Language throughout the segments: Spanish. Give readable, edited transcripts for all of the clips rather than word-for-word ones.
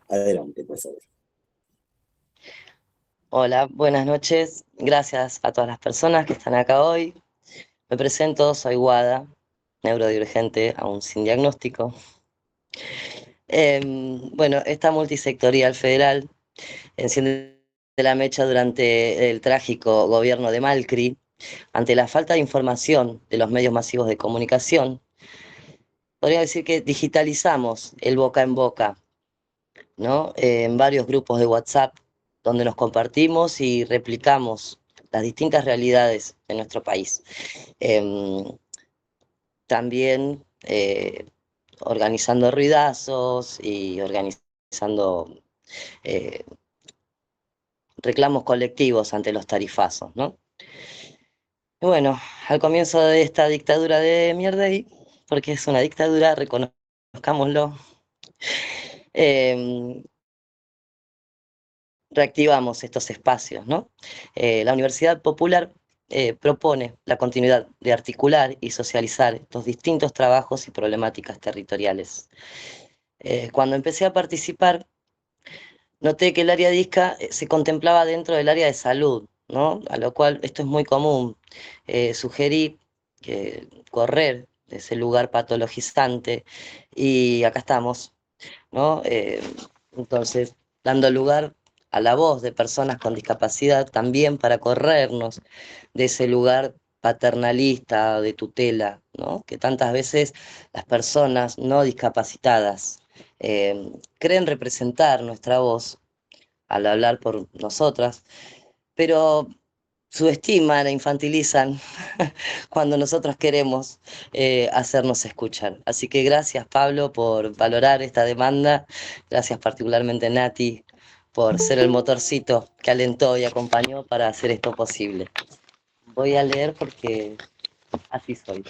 Adelante, por favor. Hola, buenas noches. Gracias a todas las personas que están acá hoy. Me presento, soy Guada, neurodivergente, aún sin diagnóstico. Bueno, esta multisectorial federal enciende la mecha durante el trágico gobierno de Macri, ante la falta de información de los medios masivos de comunicación. Podría decir que digitalizamos el boca en boca, ¿no? En varios grupos de WhatsApp, donde nos compartimos y replicamos las distintas realidades de nuestro país. Em, También organizando ruidazos y organizando eh, reclamos colectivos ante los tarifazos, ¿no? Y bueno, al comienzo de esta dictadura de mierda, porque es una dictadura, reconozcámoslo, em, reactivamos estos espacios, ¿no? La Universidad Popular propone la continuidad de articular y socializar estos distintos trabajos y problemáticas territoriales. Cuando empecé a participar, noté que el área de ISCA se contemplaba dentro del área de salud, ¿no? A lo cual esto es muy común. Sugerí que correr de ese lugar patologizante y acá estamos, ¿no? Entonces, dando lugar a la voz de personas con discapacidad también para corrernos de ese lugar paternalista de tutela, ¿no? Que tantas veces las personas no discapacitadas creen representar nuestra voz al hablar por nosotras, pero subestiman e infantilizan cuando nosotros queremos hacernos escuchar. Así que gracias, Pablo, por valorar esta demanda. Gracias particularmente, Nati, por ser el motorcito que alentó y acompañó para hacer esto posible. Voy a leer porque así soy,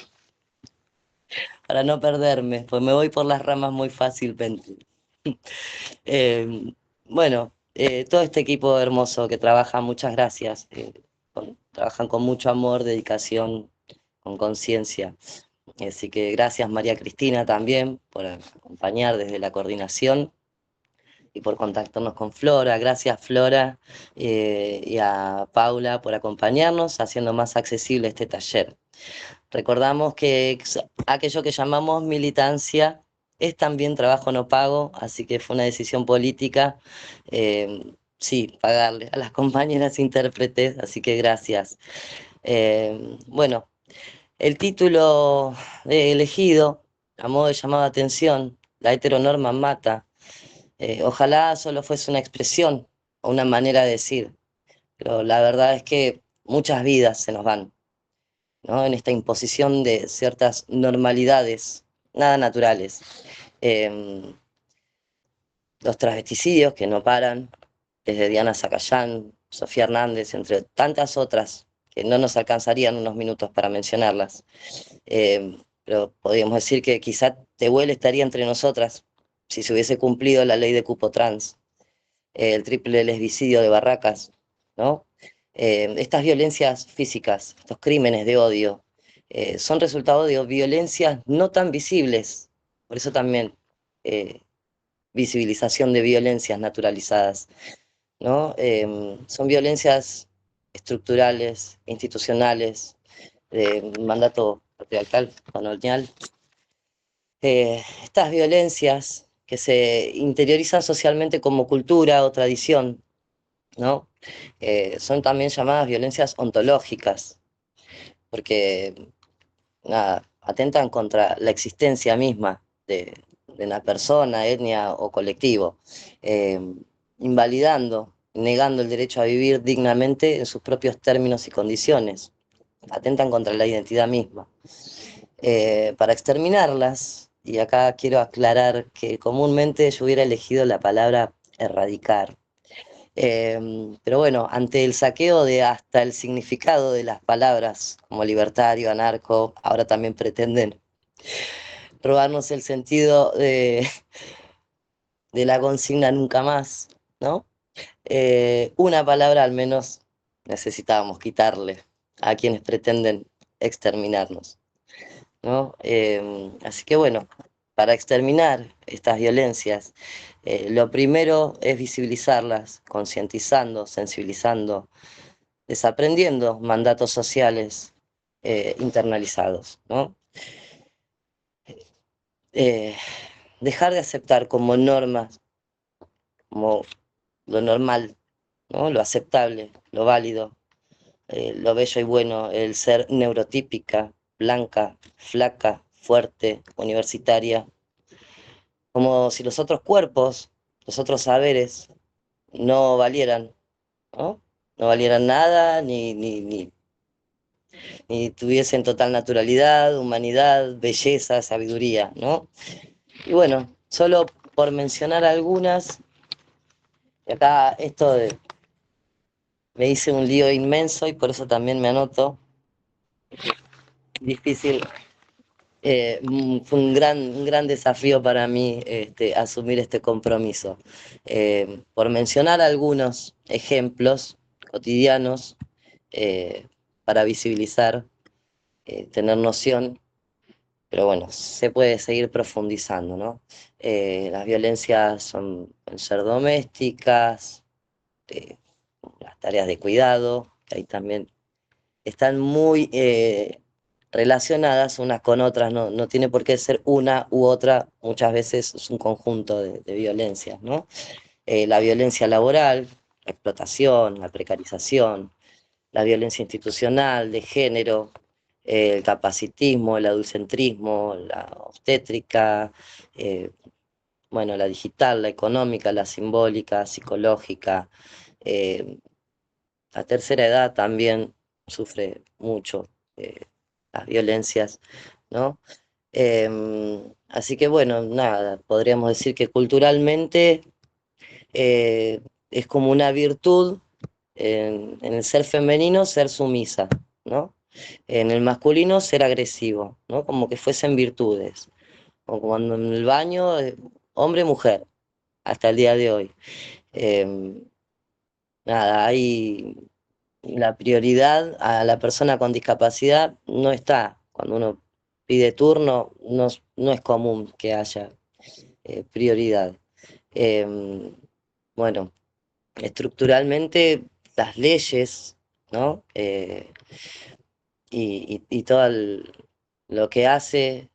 para no perderme, pues me voy por las ramas muy fácilmente. Eh, bueno, todo este equipo hermoso que trabaja, muchas gracias. Trabajan con mucho amor, dedicación, con conciencia. Así que gracias María Cristina también por acompañar desde la coordinación y por contactarnos con Flora. Gracias Flora y a Paula por acompañarnos haciendo más accesible este taller. Recordamos que aquello que llamamos militancia es también trabajo no pago, así que fue una decisión política, sí, pagarle a las compañeras intérpretes, así que gracias. Bueno, el título elegido, a modo de llamado de atención, la heteronorma mata, ojalá solo fuese una expresión o una manera de decir, pero la verdad es que muchas vidas se nos van, ¿no? En esta imposición de ciertas normalidades nada naturales. Eh, los transvesticidios que no paran, desde Diana Zacayán, Sofía Hernández, entre tantas otras, que no nos alcanzarían unos minutos para mencionarlas. Pero podríamos decir que quizá Tehuel estaría entre nosotras si se hubiese cumplido la ley de cupo trans, el triple lesbicidio de Barracas, ¿no? Estas violencias físicas, estos crímenes de odio, son resultado de violencias no tan visibles, por eso también visibilización de violencias naturalizadas, ¿no? Son violencias estructurales, institucionales, de mandato patriarcal, colonial. Estas violencias que se interiorizan socialmente como cultura o tradición, ¿no? Son también llamadas violencias ontológicas, porque nada, atentan contra la existencia misma de una persona, etnia o colectivo, eh, invalidando, negando el derecho a vivir dignamente en sus propios términos y condiciones, atentan contra la identidad misma. Para exterminarlas, y acá quiero aclarar que comúnmente yo hubiera elegido la palabra erradicar, pero bueno, ante el saqueo de hasta el significado de las palabras como libertario, anarco, ahora también pretenden robarnos el sentido de la consigna nunca más, ¿no? Una palabra al menos necesitábamos quitarle a quienes pretenden exterminarnos, ¿no? Así que bueno, para exterminar estas violencias, lo primero es visibilizarlas, concientizando, sensibilizando, desaprendiendo mandatos sociales internalizados, ¿no? Eh, Dejar de aceptar como normas, como lo normal, ¿no? Lo aceptable, lo válido, lo bello y bueno, el ser neurotípica, blanca, flaca, fuerte, universitaria, como si los otros cuerpos, los otros saberes no valieran, ¿no? No valieran nada, ni tuviesen total naturalidad, humanidad, belleza, sabiduría, ¿no? Y bueno, solo por mencionar algunas, y acá me hice un lío inmenso y por eso también me anoto, difícil. Fue un gran desafío para mí asumir este compromiso. Por mencionar algunos ejemplos cotidianos para visibilizar, tener noción, pero bueno, se puede seguir profundizando, ¿no? Las violencias pueden ser domésticas, eh, las tareas de cuidado, que ahí también están muy relacionadas unas con otras, no tiene por qué ser una u otra, muchas veces es un conjunto de violencias, ¿no? La violencia laboral, la explotación, la precarización, la violencia institucional, de género, el capacitismo, el adultcentrismo, la obstétrica, eh, bueno, la digital, la económica, la simbólica, psicológica. eh, la tercera edad también sufre mucho las violencias, ¿no? Así que bueno, nada, podríamos decir que culturalmente es como una virtud en el ser femenino ser sumisa, ¿no? En el masculino ser agresivo, ¿no? Como que fuesen virtudes. O cuando en el baño, hombre-mujer, hasta el día de hoy. Em, Nada, hay la prioridad a la persona con discapacidad no está. Cuando uno pide turno, no es común que haya prioridad. Em, bueno, estructuralmente las leyes, ¿no? Y todo lo que hace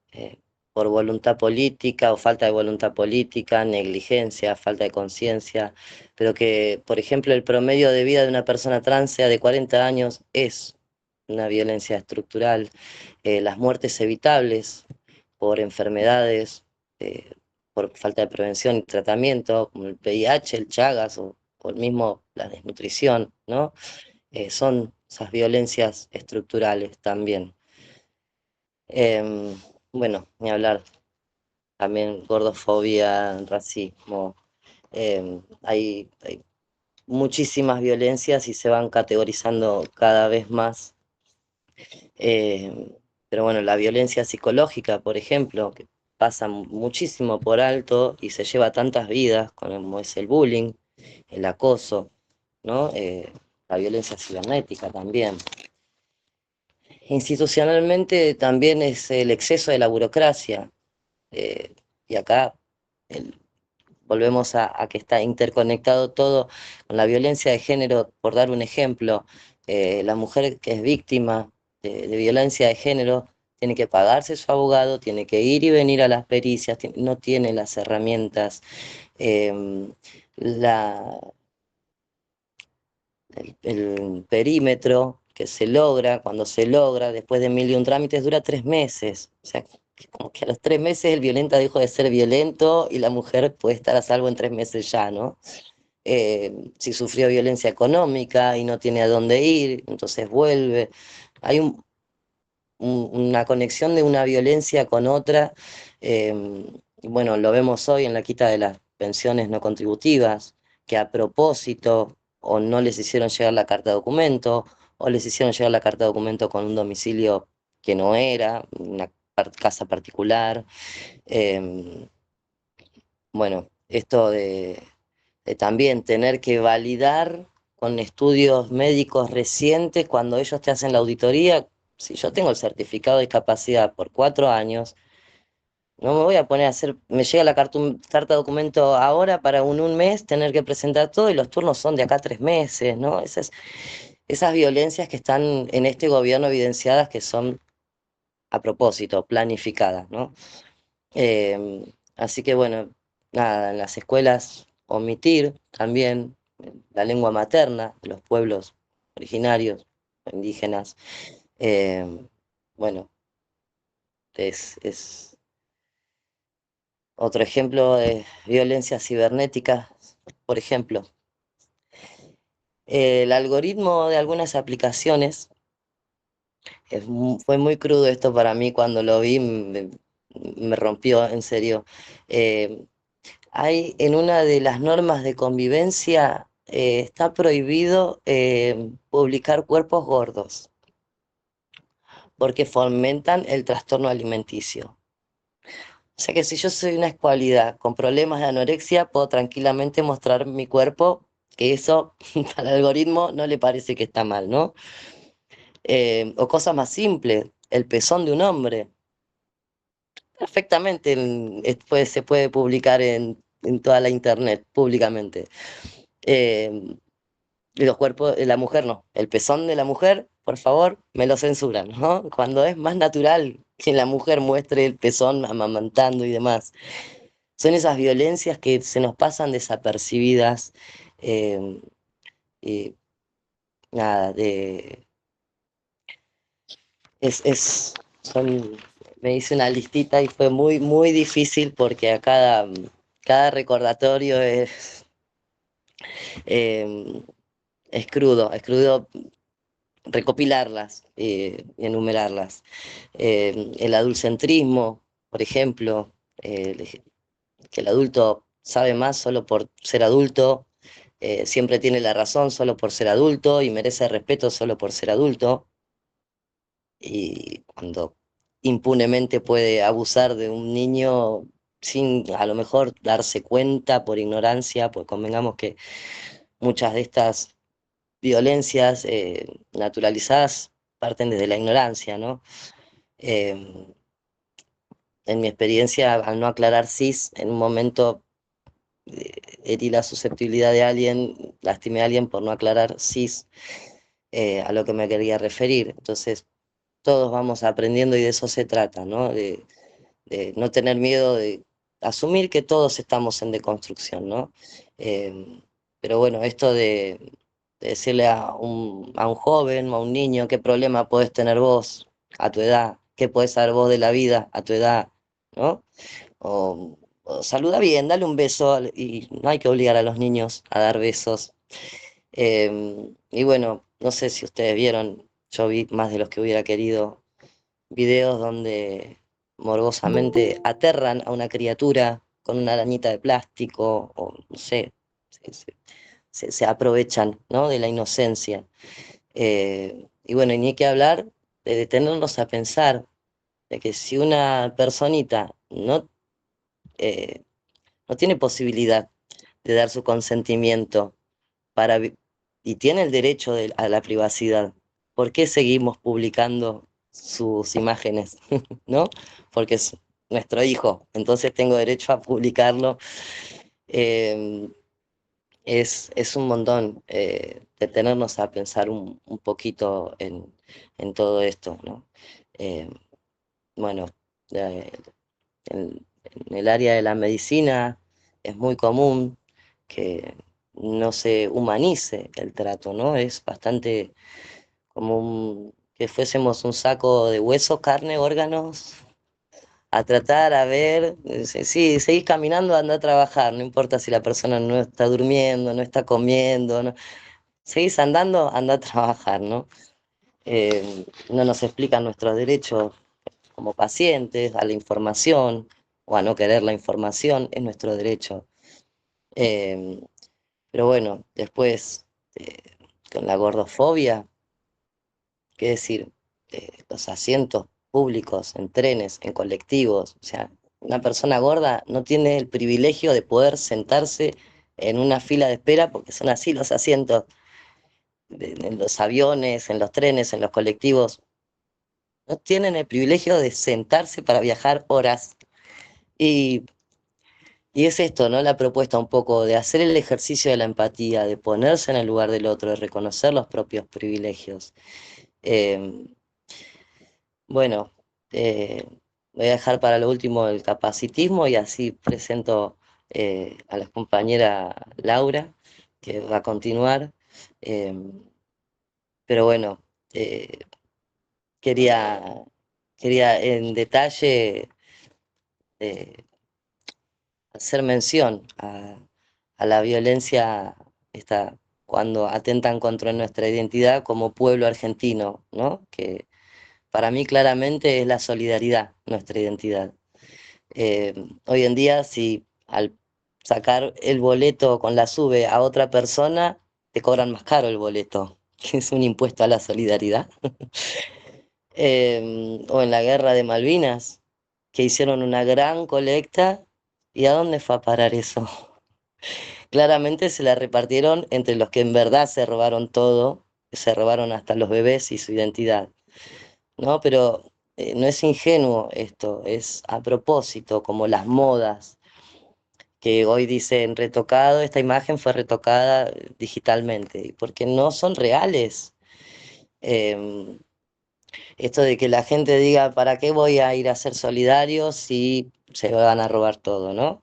por voluntad política o falta de voluntad política, negligencia, falta de conciencia, pero que, por ejemplo, el promedio de vida de una persona trans sea de 40 años es una violencia estructural. Las muertes evitables por enfermedades, eh, por falta de prevención y tratamiento, como el VIH, el Chagas o el mismo la desnutrición, ¿no? Son esas violencias estructurales también. Em, bueno, ni hablar, también gordofobia, racismo, hay muchísimas violencias y se van categorizando cada vez más. Pero bueno, la violencia psicológica, por ejemplo, que pasa muchísimo por alto y se lleva tantas vidas, como es el bullying, el acoso, ¿no? La violencia cibernética también. Institucionalmente también es el exceso de la burocracia. Y acá el- volvemos a que está interconectado todo con la violencia de género, por dar un ejemplo. La mujer que es víctima de violencia de género tiene que pagarse su abogado, tiene que ir y venir a las pericias, no tiene las herramientas. em, la, el perímetro que se logra, cuando se logra, después de mil y un trámites, dura 3 meses. O sea, que como que a los 3 meses el violenta dejó de ser violento y la mujer puede estar a salvo en 3 meses ya, ¿no? Si sufrió violencia económica y no tiene a dónde ir, entonces vuelve. Hay una conexión de una violencia con otra. Y bueno, lo vemos hoy en la quita de las pensiones no contributivas, que a propósito o no les hicieron llegar la carta de documento, o les hicieron llegar la carta de documento con un domicilio que no era, una casa particular. Em, bueno, esto de también tener que validar con estudios médicos recientes cuando ellos te hacen la auditoría. Si yo tengo el certificado de discapacidad por 4 años, No me voy a poner a hacer, me llega la carta documento ahora para un mes tener que presentar todo y los turnos son de acá a 3 meses, ¿no? Esas violencias que están en este gobierno evidenciadas que son a propósito, planificadas, ¿no? Así que bueno, nada, en las escuelas omitir también la lengua materna de los pueblos originarios, indígenas. eh, bueno, es otro ejemplo de violencia cibernética, por ejemplo. El algoritmo de algunas aplicaciones, fue muy crudo esto para mí cuando lo vi, me rompió en serio. Eh, Hay en una de las normas de convivencia, está prohibido publicar cuerpos gordos porque fomentan el trastorno alimenticio. O sea que si yo soy una escuálida con problemas de anorexia, puedo tranquilamente mostrar mi cuerpo, que eso al algoritmo no le parece que está mal, ¿no? O cosas más simples, el pezón de un hombre. Perfectamente se puede publicar en toda la internet públicamente. Eh, y los cuerpos de la mujer no. El pezón de la mujer, por favor, me lo censuran, ¿no? Cuando es más natural que la mujer muestre el pezón amamantando y demás. Son esas violencias que se nos pasan desapercibidas. eh, y nada, son, me hice una listita y fue muy, muy difícil porque cada recordatorio eh, es crudo recopilarlas y enumerarlas. El adultocentrismo, por ejemplo, que el adulto sabe más solo por ser adulto, siempre tiene la razón solo por ser adulto y merece respeto solo por ser adulto, y cuando impunemente puede abusar de un niño sin a lo mejor darse cuenta por ignorancia, pues convengamos que muchas de estas violencias naturalizadas parten desde la ignorancia, ¿no? Eh, en mi experiencia, al no aclarar cis, en un momento herí la susceptibilidad de alguien, lastimé a alguien por no aclarar cis, a lo que me quería referir. Entonces, todos vamos aprendiendo y de eso se trata, ¿no? De no tener miedo de asumir que todos estamos en deconstrucción, ¿no? Eh, pero bueno, esto de decirle a un joven o a un niño qué problema podés tener vos a tu edad, qué podés saber vos de la vida a tu edad, ¿no? O saluda bien, dale un beso y no hay que obligar a los niños a dar besos. Y bueno, no sé si ustedes vieron, yo vi más de los que hubiera querido videos donde morbosamente aterran a una criatura con una arañita de plástico, o no sé, se, se- se aprovechan, ¿no? De la inocencia. Y bueno, y ni hay que hablar de detenernos a pensar de que si una personita eh, no tiene posibilidad de dar su consentimiento para, y tiene el derecho a la privacidad, ¿por qué seguimos publicando sus imágenes? ¿No? Porque es nuestro hijo, entonces tengo derecho a publicarlo. Eh, es un montón detenernos a pensar un poquito en todo esto, ¿no? Eh, bueno, eh, en el área de la medicina es muy común que no se humanice el trato, ¿no? Es bastante como que fuésemos un saco de huesos, carne, órganos, a tratar, a ver, sí, seguís caminando, anda a trabajar, no importa si la persona no está durmiendo, no está comiendo, no, seguís andando, anda a trabajar, ¿no? No nos explican nuestros derechos como pacientes a la información o a no querer la información, es nuestro derecho. Eh, pero bueno, después con la gordofobia, qué decir, los asientos públicos en trenes, en colectivos, o sea, una persona gorda no tiene el privilegio de poder sentarse en una fila de espera porque son así los asientos en los aviones, en los trenes, en los colectivos. No tienen el privilegio de sentarse para viajar horas. Y, y es esto, ¿no? La propuesta un poco de hacer el ejercicio de la empatía, de ponerse en el lugar del otro, de reconocer los propios privilegios. Eh, bueno, eh, voy a dejar para lo último el capacitismo y así presento a la compañera Laura, que va a continuar. Eh, pero bueno, eh, quería, quería en detalle eh, hacer mención a la violencia esta, cuando atentan contra nuestra identidad como pueblo argentino, ¿no? Que para mí claramente es la solidaridad nuestra identidad. Hoy en día, si al sacar el boleto con la SUBE a otra persona, te cobran más caro el boleto, que es un impuesto a la solidaridad. O en la guerra de Malvinas, que hicieron una gran colecta, ¿y a dónde fue a parar eso? Claramente se la repartieron entre los que en verdad se robaron todo, se robaron hasta los bebés y su identidad, ¿no? Pero no es ingenuo esto, es a propósito, como las modas, que hoy dicen retocado, esta imagen fue retocada digitalmente, porque no son reales. Em, Esto de que la gente diga, ¿para qué voy a ir a ser solidario si se van a robar todo, ¿no?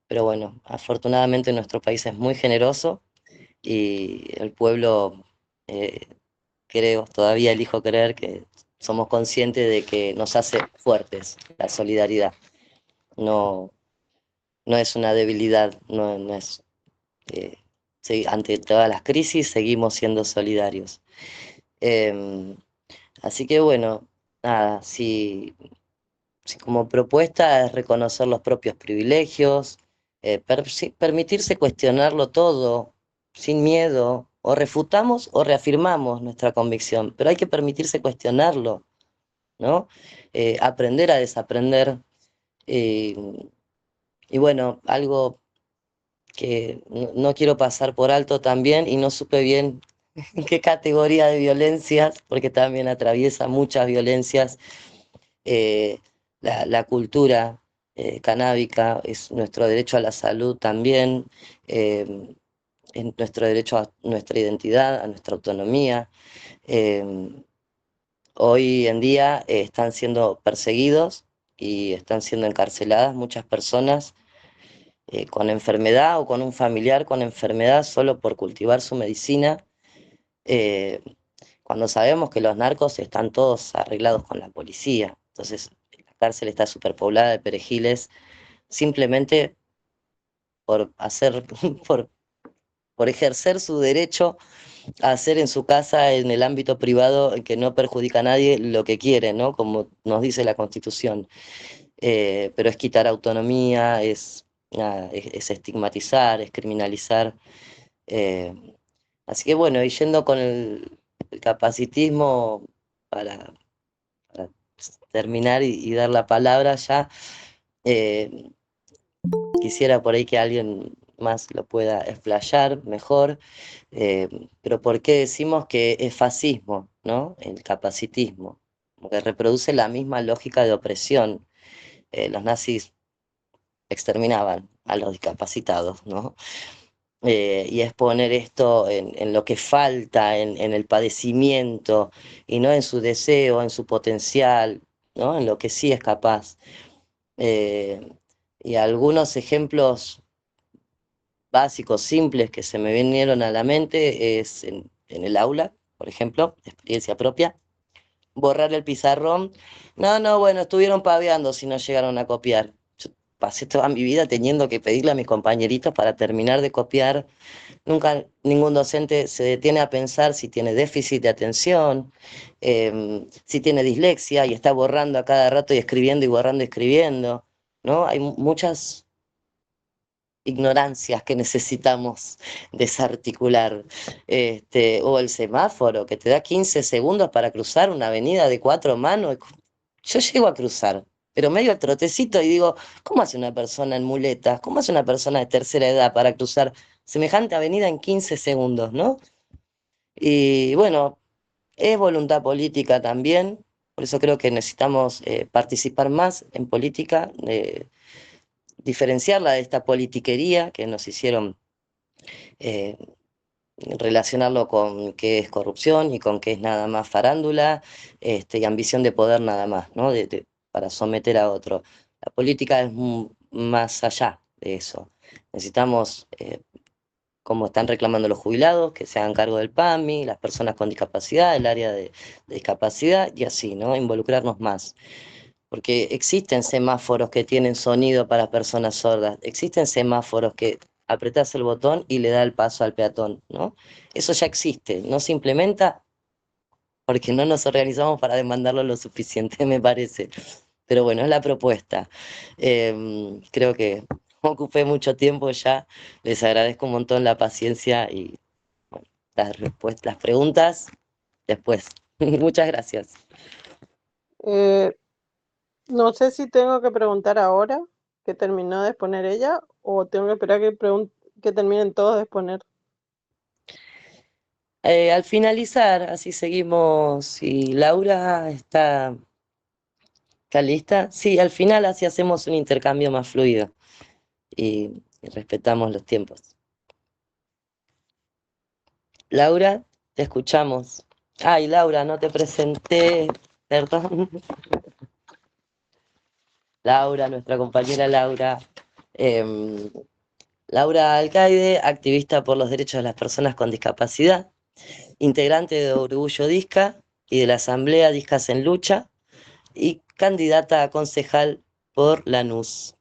Pero bueno, afortunadamente nuestro país es muy generoso y el pueblo, eh, creo, todavía elijo creer que somos conscientes de que nos hace fuertes la solidaridad. No, no es una debilidad, no es, eh, sí, ante todas las crisis seguimos siendo solidarios. Em, Así que bueno, nada, si como propuesta es reconocer los propios privilegios, sí, permitirse cuestionarlo todo sin miedo, o refutamos o reafirmamos nuestra convicción, pero hay que permitirse cuestionarlo, ¿no? Aprender a desaprender. eh, y bueno, algo que no quiero pasar por alto también, y no supe bien en qué categoría de violencias, porque también atraviesa muchas violencias. La cultura canábica es nuestro derecho a la salud también, eh, es nuestro derecho a nuestra identidad, a nuestra autonomía. Eh, Hoy en día están siendo perseguidos y están siendo encarceladas muchas personas con enfermedad o con un familiar con enfermedad solo por cultivar su medicina, eh, cuando sabemos que los narcos están todos arreglados con la policía. Entonces, la cárcel está superpoblada de perejiles simplemente por hacer, por, por ejercer su derecho a hacer en su casa, en el ámbito privado, que no perjudica a nadie, lo que quiere, ¿no? Como nos dice la Constitución. Pero es quitar autonomía, nada, es estigmatizar, es criminalizar. eh, Así que bueno, y yendo con el capacitismo para, para terminar y dar la palabra ya, eh, quisiera por ahí que alguien más lo pueda explayar mejor, eh, pero ¿por qué decimos que es fascismo, ¿no? El capacitismo, porque reproduce la misma lógica de opresión. Los nazis exterminaban a los discapacitados, ¿no? Y es poner esto en lo que falta, en el padecimiento, y no en su deseo, en su potencial, ¿no? En lo que sí es capaz. Eh, y algunos ejemplos básicos, simples, que se me vinieron a la mente es en el aula, por ejemplo, experiencia propia, borrar el pizarrón. No, no, bueno, estuvieron paveando si no llegaron a copiar. Yo pasé toda mi vida teniendo que pedirle a mis compañeritos para terminar de copiar. Nunca ningún docente se detiene a pensar si tiene déficit de atención, si tiene dislexia y está borrando a cada rato y escribiendo y borrando y escribiendo, ¿no? Hay muchas ignorancias que necesitamos desarticular. O el semáforo que te da 15 segundos para cruzar una avenida de cuatro manos. Yo llego a cruzar, pero medio al trotecito y digo, ¿cómo hace una persona en muletas? ¿Cómo hace una persona de tercera edad para cruzar semejante avenida en 15 segundos, ¿no? Y bueno, es voluntad política también. Por eso creo que necesitamos participar más en política, diferenciarla de esta politiquería que nos hicieron eh, relacionarlo con qué es corrupción y con qué es nada más farándula, y ambición de poder nada más, ¿no? Para someter a otro. La política es más allá de eso. Necesitamos, como están reclamando los jubilados, que se hagan cargo del PAMI, las personas con discapacidad, el área de discapacidad y así, ¿no? Involucrarnos más. Porque existen semáforos que tienen sonido para personas sordas, existen semáforos que apretás el botón y le da el paso al peatón, ¿no? Eso ya existe, no se implementa porque no nos organizamos para demandarlo lo suficiente, me parece. Pero bueno, es la propuesta. Creo que ocupé mucho tiempo ya, les agradezco un montón la paciencia y bueno, las respuestas, las preguntas después. Muchas gracias. Eh, no sé si tengo que preguntar ahora que terminó de exponer ella o tengo que esperar que terminen todos de exponer. Al finalizar, así seguimos, si Laura está lista, sí, al final así hacemos un intercambio más fluido y respetamos los tiempos. Laura, te escuchamos. Ay, Laura, no te presenté, perdón. Laura, nuestra compañera Laura. em, Laura Alcaide, activista por los derechos de las personas con discapacidad, integrante de Orgullo Disca y de la Asamblea Discas en Lucha, y candidata a concejal por Lanús.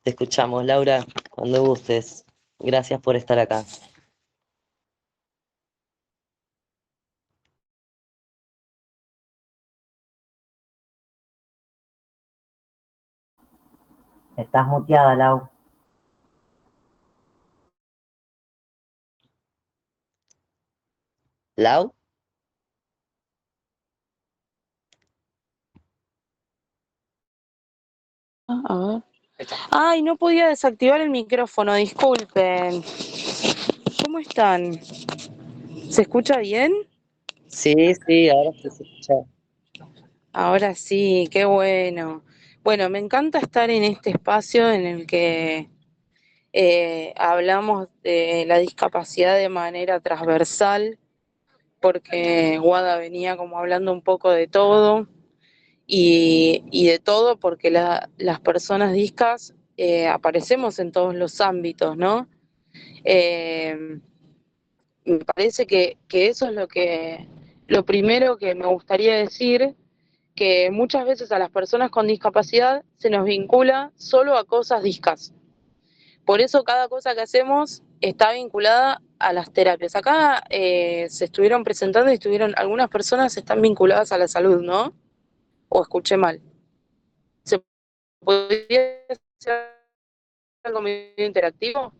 Te escuchamos, Laura, cuando gustes. Gracias por estar acá. Estás muteada, Lau. Lau, A ver. Ay, no podía desactivar el micrófono, disculpen. ¿Cómo están? ¿Se escucha bien? sí, sí, ahora se escucha. Ahora sí, qué bueno. Bueno, me encanta estar en este espacio en el que hablamos de la discapacidad de manera transversal, porque Guada venía como hablando un poco de todo y de todo porque las personas discas aparecemos en todos los ámbitos, ¿no? Eh, Me parece que eso es lo primero que me gustaría decir, que muchas veces a las personas con discapacidad se nos vincula solo a cosas discas. Por eso cada cosa que hacemos está vinculada a las terapias. Acá se estuvieron presentando y algunas personas están vinculadas a la salud, ¿no? O escuché mal. ¿Se podría hacer algo medio interactivo?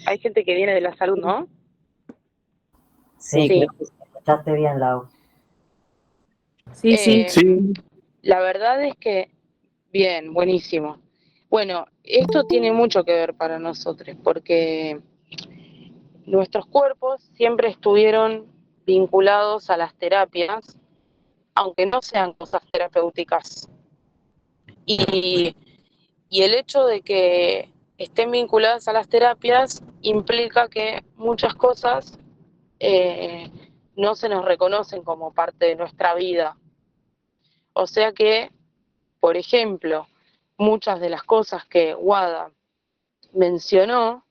Hay gente que viene de la salud, ¿no? Sí, Sí. creo que escuchaste bien, Lau. Sí, sí. Sí. La verdad es que, bien, buenísimo. Bueno, esto tiene mucho que ver para nosotros, porque nuestros cuerpos siempre estuvieron vinculados a las terapias, aunque no sean cosas terapéuticas. Y, y el hecho de que estén vinculadas a las terapias implica que muchas cosas eh, no se nos reconocen como parte de nuestra vida. O sea que, por ejemplo, muchas de las cosas que Wada mencionó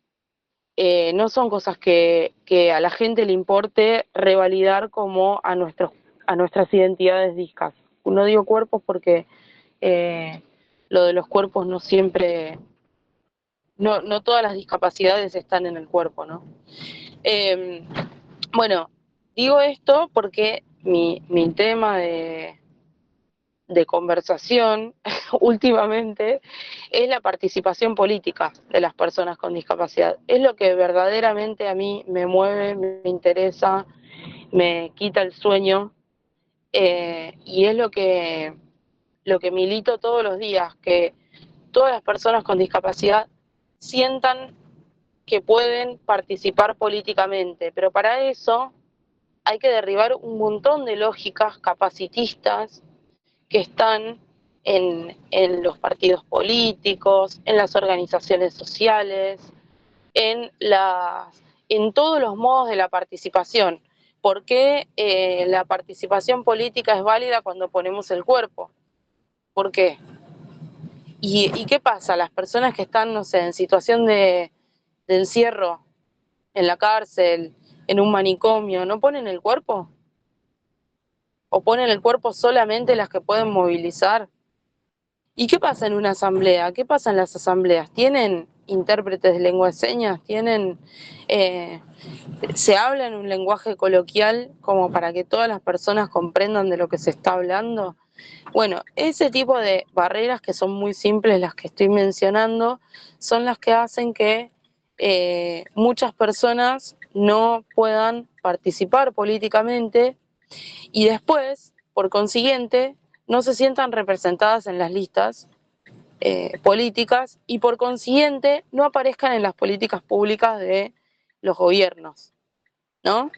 no son cosas que a la gente le importe revalidar como a nuestras identidades discas. No digo cuerpos porque lo de los cuerpos no siempre, no todas las discapacidades están en el cuerpo, ¿no? Eh, bueno, digo esto porque mi tema de conversación últimamente es la participación política de las personas con discapacidad. Es lo que verdaderamente a mí me mueve, me interesa, me quita el sueño y es lo que milito todos los días, que todas las personas con discapacidad sientan que pueden participar políticamente, pero para eso hay que derribar un montón de lógicas capacitistas que están en los partidos políticos, en las organizaciones sociales, en todos los modos de la participación. ¿Por qué la participación política es válida cuando ponemos el cuerpo? ¿Por qué? ¿Y qué pasa? Las personas que están, no sé, en situación de encierro, en la cárcel, en un manicomio, ¿no ponen el cuerpo? ¿O ponen el cuerpo solamente las que pueden movilizar? ¿Y qué pasa en una asamblea? ¿Qué pasa en las asambleas? ¿Tienen intérpretes de lengua de señas? ¿Se habla en un lenguaje coloquial como para que todas las personas comprendan de lo que se está hablando? Bueno, ese tipo de barreras que son muy simples, las que estoy mencionando, son las que hacen que muchas personas no puedan participar políticamente y después, por consiguiente, no se sientan representadas en las listas políticas y por consiguiente no aparezcan en las políticas públicas de los gobiernos, ¿no?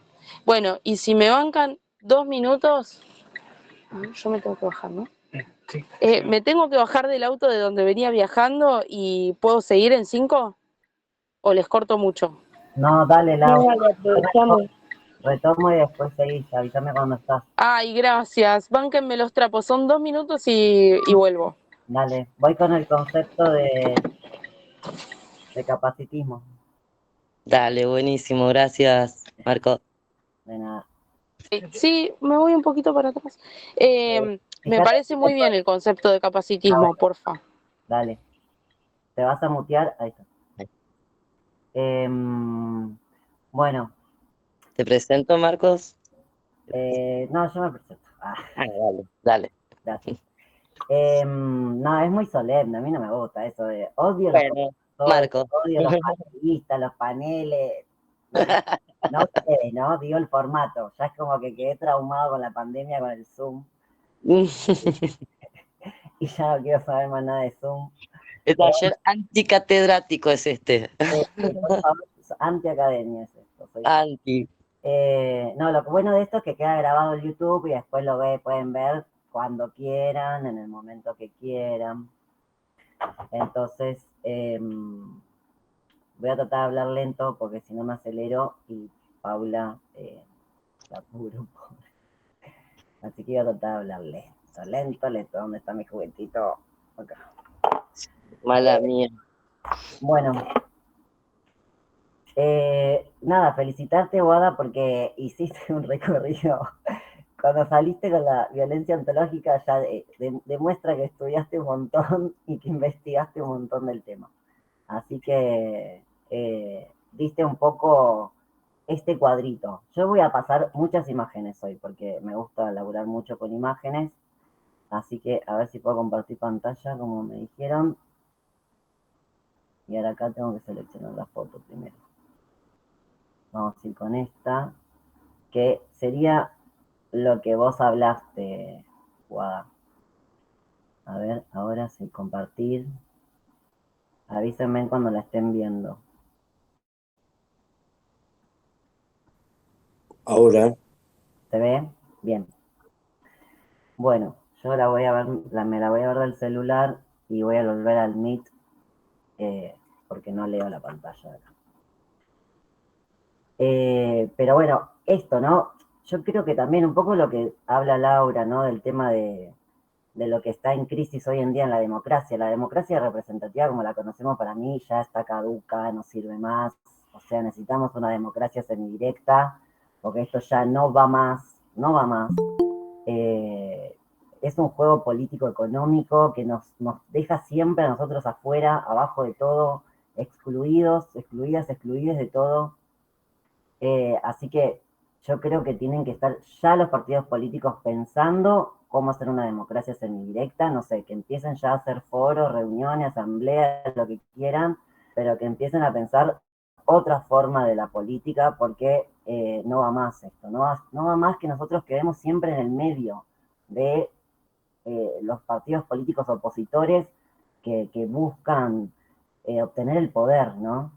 Bueno, y si me bancan 2 minutos, yo me tengo que bajar, ¿no? Sí. Me tengo que bajar del auto de donde venía viajando y ¿puedo seguir en 5? ¿O les corto mucho? No, dale, Lau. No, dale, aprovechame. Retomo y después seguís, avísame cuando estás. Ay, gracias. Bánquenme los trapos. Son 2 minutos y vuelvo. Dale, voy con el concepto de capacitismo. Dale, buenísimo, gracias, Marco. De nada. Sí, me voy un poquito para atrás. Me parece muy bien el concepto de capacitismo, porfa. Dale. ¿Te vas a mutear? Ahí está. Bueno. ¿Te presento, Marcos? No, yo me presento. Dale. Gracias. No, es muy solemne, a mí no me gusta eso de odio Marco. odio los panelistas, los paneles. No ustedes, ¿no? Digo el formato. Ya es como que quedé traumado con la pandemia, con el Zoom. Y ya no quiero saber más nada de Zoom. El taller anticatedrático es este. Por favor, antiacademia es esto. Anti. No, lo bueno de esto es que queda grabado en YouTube y después pueden ver cuando quieran, en el momento que quieran. Entonces, voy a tratar de hablar lento porque si no me acelero y Paula la apuro. Así que voy a tratar de hablar lento. ¿Dónde está mi juguetito? Acá. Mala mía. Bueno. Nada, felicitarte, Guada, porque hiciste un recorrido. Cuando saliste con la violencia ontológica ya demuestra que estudiaste un montón y que investigaste un montón del tema. Así que diste un poco este cuadrito. Yo voy a pasar muchas imágenes hoy porque me gusta laburar mucho con imágenes. Así que a ver si puedo compartir pantalla como me dijeron. Y ahora acá tengo que seleccionar la foto primero. Vamos a ir con esta, que sería lo que vos hablaste, Guada. A ver, ahora sí, compartir. Avísenme cuando la estén viendo. Ahora. ¿Se ve? Bien. Bueno, yo me la voy a ver del celular y voy a volver al Meet porque no leo la pantalla de acá. Pero bueno, esto, ¿no? Yo creo que también un poco lo que habla Laura, ¿no? Del tema de lo que está en crisis hoy en día en la democracia. La democracia representativa, como la conocemos, para mí ya está caduca, no sirve más. O sea, necesitamos una democracia semidirecta, porque esto ya no va más. Es un juego político-económico que nos deja siempre a nosotros afuera, abajo de todo, excluidas de todo. Así que yo creo que tienen que estar ya los partidos políticos pensando cómo hacer una democracia semidirecta, no sé, que empiecen ya a hacer foros, reuniones, asambleas, lo que quieran, pero que empiecen a pensar otra forma de la política porque no va más esto, no va más que nosotros quedemos siempre en el medio de los partidos políticos opositores que buscan obtener el poder, ¿no?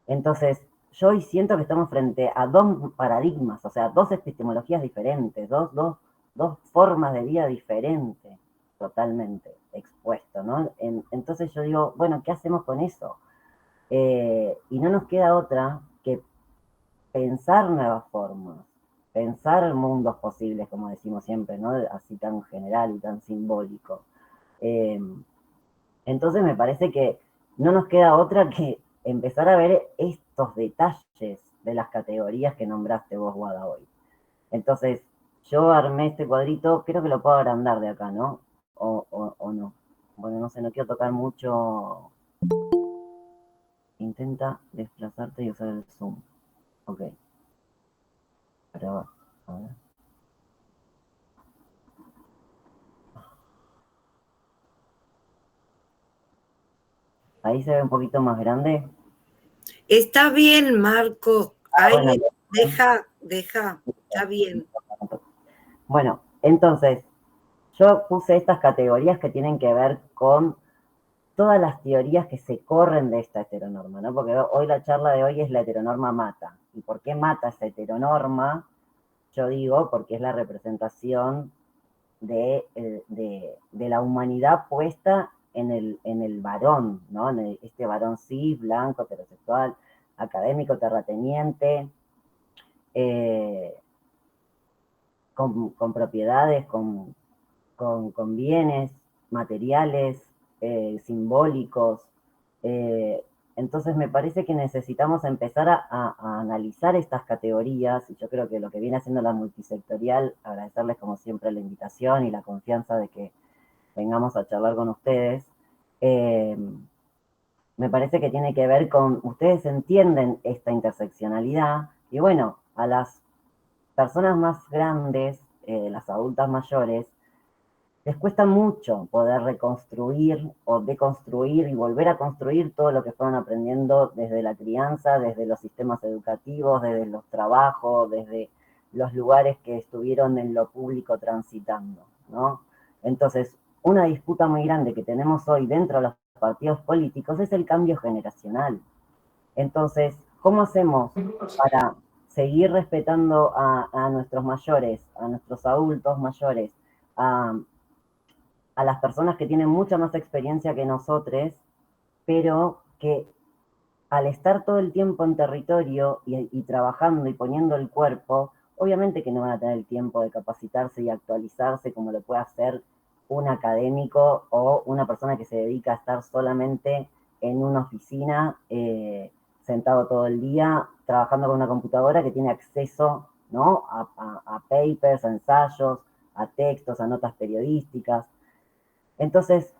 Entonces, yo hoy siento que estamos frente a dos paradigmas, o sea, dos epistemologías diferentes, dos formas de vida diferentes, totalmente expuesto, ¿no? Entonces yo digo, bueno, ¿qué hacemos con eso? Y no nos queda otra que pensar nuevas formas, pensar mundos posibles, como decimos siempre, ¿no? Así tan general y tan simbólico. Entonces me parece que no nos queda otra que empezar a ver estos detalles de las categorías que nombraste vos, Guada, hoy. Entonces, yo armé este cuadrito, creo que lo puedo agrandar de acá, ¿no? O no. Bueno, no sé, no quiero tocar mucho. Intenta desplazarte y usar el zoom. Ok. Pero a ver. Ahí se ve un poquito más grande. Está bien, Marco. Ahí Bueno, deja, está bien. bueno, entonces, yo puse estas categorías que tienen que ver con todas las teorías que se corren de esta heteronorma, ¿no? Porque hoy la charla de hoy es la heteronorma mata. ¿Y por qué mata esa heteronorma? Yo digo porque es la representación de la humanidad puesta en el varón, ¿no? En este varón cis, blanco, heterosexual, académico, terrateniente, eh, con propiedades, con bienes materiales, simbólicos. eh, entonces me parece que necesitamos empezar a analizar estas categorías, y yo creo que lo que viene haciendo la multisectorial, agradecerles como siempre la invitación y la confianza de que vengamos a charlar con ustedes, eh, me parece que tiene que ver con, ustedes entienden esta interseccionalidad, y bueno, a las personas más grandes, las adultas mayores, les cuesta mucho poder reconstruir o deconstruir y volver a construir todo lo que fueron aprendiendo desde la crianza, desde los sistemas educativos, desde los trabajos, desde los lugares que estuvieron en lo público transitando, ¿no? Entonces, una disputa muy grande que tenemos hoy dentro de los partidos políticos es el cambio generacional. Entonces, ¿cómo hacemos para seguir respetando a nuestros mayores, a nuestros adultos mayores, a las personas que tienen mucha más experiencia que nosotros, pero que al estar todo el tiempo en territorio y trabajando y poniendo el cuerpo, obviamente que no van a tener el tiempo de capacitarse y actualizarse como lo puede hacer un académico o una persona que se dedica a estar solamente en una oficina, sentado todo el día, trabajando con una computadora que tiene acceso, ¿no? a papers, a ensayos, a textos, a notas periodísticas. Entonces,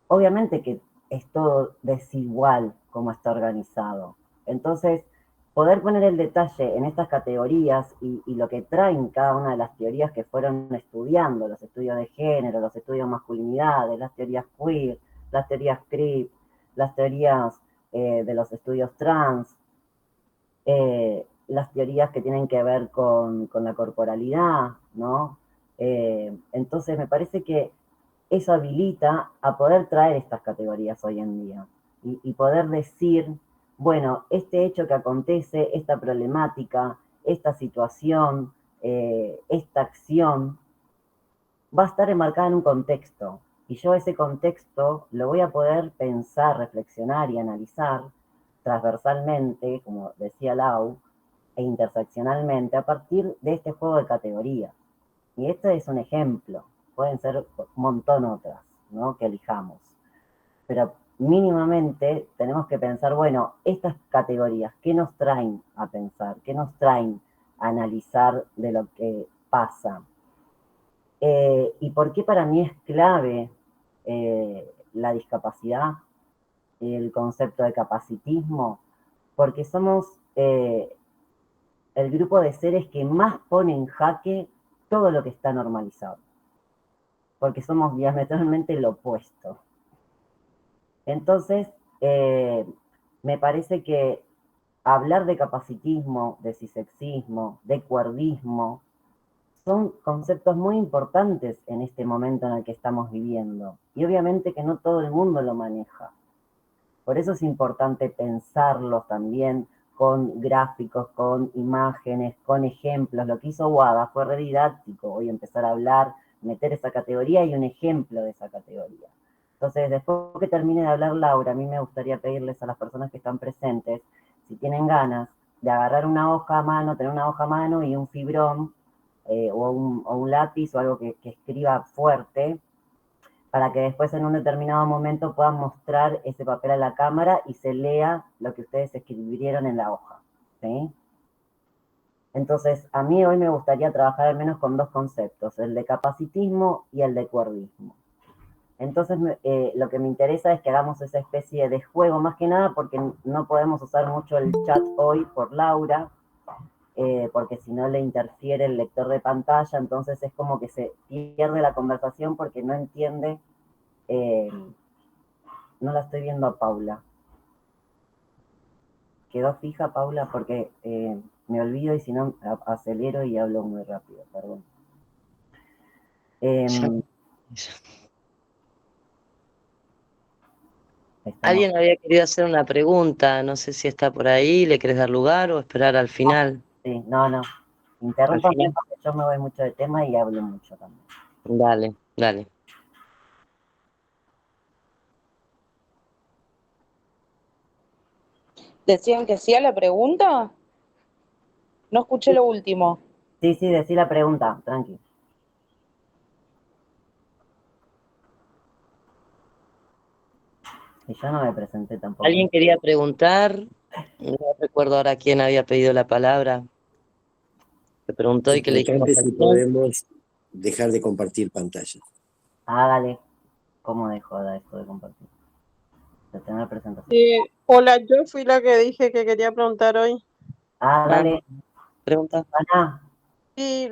obviamente que es todo desigual como está organizado. Entonces, poder poner el detalle en estas categorías y lo que traen cada una de las teorías que fueron estudiando, los estudios de género, los estudios de masculinidades, las teorías queer, las teorías crip, las teorías de los estudios trans, las teorías que tienen que ver con la corporalidad, ¿no? Entonces me parece que eso habilita a poder traer estas categorías hoy en día y poder decir, bueno, este hecho que acontece, esta problemática, esta situación, esta acción, va a estar enmarcada en un contexto. Y yo ese contexto lo voy a poder pensar, reflexionar y analizar transversalmente, como decía Lau, e interseccionalmente a partir de este juego de categorías. Y este es un ejemplo, pueden ser un montón otras, ¿no? Que elijamos. Pero mínimamente tenemos que pensar, bueno, estas categorías, ¿qué nos traen a pensar? ¿Qué nos traen a analizar de lo que pasa? ¿Y por qué para mí es clave la discapacidad, el concepto de capacitismo? Porque somos el grupo de seres que más pone en jaque todo lo que está normalizado. Porque somos diametralmente lo opuesto. Entonces, me parece que hablar de capacitismo, de cisexismo, de cuerdismo, son conceptos muy importantes en este momento en el que estamos viviendo. Y obviamente que no todo el mundo lo maneja. Por eso es importante pensarlos también con gráficos, con imágenes, con ejemplos. Lo que hizo Wada fue re didáctico, voy a empezar a hablar, meter esa categoría y un ejemplo de esa categoría. Entonces, después que termine de hablar Laura, a mí me gustaría pedirles a las personas que están presentes, si tienen ganas de agarrar una hoja a mano, tener una hoja a mano y un fibrón, o un lápiz o algo que escriba fuerte, para que después en un determinado momento puedan mostrar ese papel a la cámara y se lea lo que ustedes escribieron en la hoja, ¿sí? Entonces, a mí hoy me gustaría trabajar al menos con dos conceptos, el de capacitismo y el de cuerdismo. Entonces, lo que me interesa es que hagamos esa especie de juego, más que nada porque no podemos usar mucho el chat hoy por Laura, porque si no le interfiere el lector de pantalla, entonces es como que se pierde la conversación porque no entiende, no la estoy viendo a Paula. Quedó fija Paula porque me olvido y si no acelero y hablo muy rápido, perdón. Alguien había querido hacer una pregunta, no sé si está por ahí, ¿le querés dar lugar o esperar al final? Sí, no. Interrúmpame porque yo me voy mucho de tema y hablo mucho también. Dale. ¿Decían que sí a la pregunta? No escuché lo último. Sí, decí la pregunta, tranqui. Y yo no me presenté tampoco. ¿Alguien quería preguntar? No recuerdo ahora quién había pedido la palabra. Se preguntó y que le dijimos si podemos dejar de compartir pantalla. Dale. ¿Cómo dejo esto de compartir? De tener presentación. Hola, yo fui la que dije que quería preguntar hoy. Dale. Pregunta. Ana. Sí,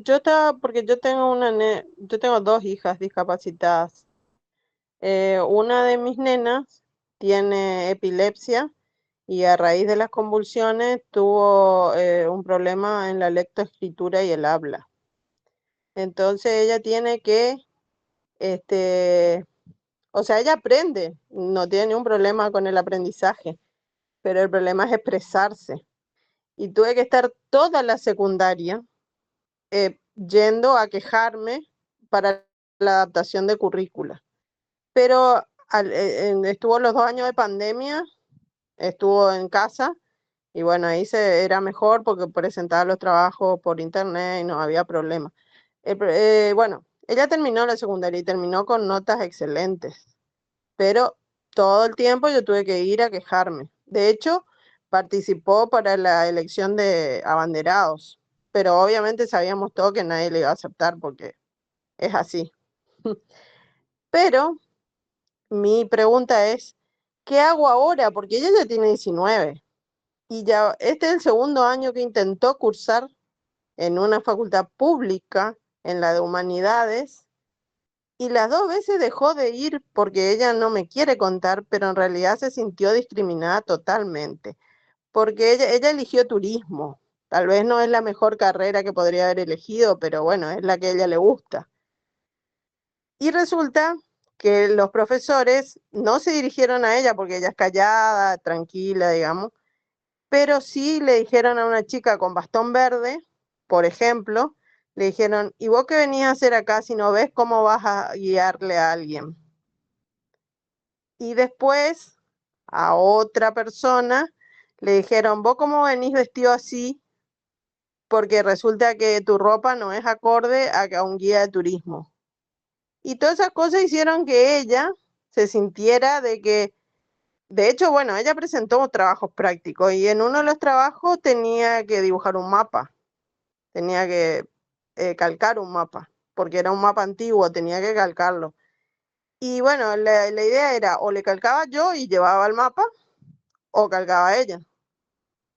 yo estaba, porque yo tengo dos hijas discapacitadas. Una de mis nenas tiene epilepsia y a raíz de las convulsiones tuvo un problema en la lectoescritura y el habla. Entonces ella tiene que, o sea, ella aprende, no tiene ningún problema con el aprendizaje, pero el problema es expresarse. Y tuve que estar toda la secundaria yendo a quejarme para la adaptación de currícula. Pero estuvo los 2 años de pandemia, estuvo en casa y bueno, ahí era mejor porque presentaba los trabajos por internet y no había problema. Bueno, ella terminó la secundaria y terminó con notas excelentes, pero todo el tiempo yo tuve que ir a quejarme. De hecho, participó para la elección de abanderados, pero obviamente sabíamos todo que nadie le iba a aceptar porque es así. Pero mi pregunta es, ¿qué hago ahora? Porque ella ya tiene 19 y ya este es el segundo año que intentó cursar en una facultad pública, en la de humanidades, y las 2 veces dejó de ir porque ella no me quiere contar, pero en realidad se sintió discriminada totalmente, porque ella eligió turismo. Tal vez no es la mejor carrera que podría haber elegido, pero bueno, es la que a ella le gusta. Y resulta que los profesores no se dirigieron a ella porque ella es callada, tranquila, digamos, pero sí le dijeron a una chica con bastón verde, por ejemplo, le dijeron, ¿y vos qué venís a hacer acá si no ves cómo vas a guiarle a alguien? Y después a otra persona le dijeron, ¿vos cómo venís vestido así? Porque resulta que tu ropa no es acorde a un guía de turismo. Y todas esas cosas hicieron que ella se sintiera de que, de hecho, bueno, ella presentó trabajos prácticos y en uno de los trabajos tenía que dibujar un mapa, tenía que calcar un mapa, porque era un mapa antiguo, tenía que calcarlo. Y bueno, la idea era o le calcaba yo y llevaba el mapa o calcaba ella.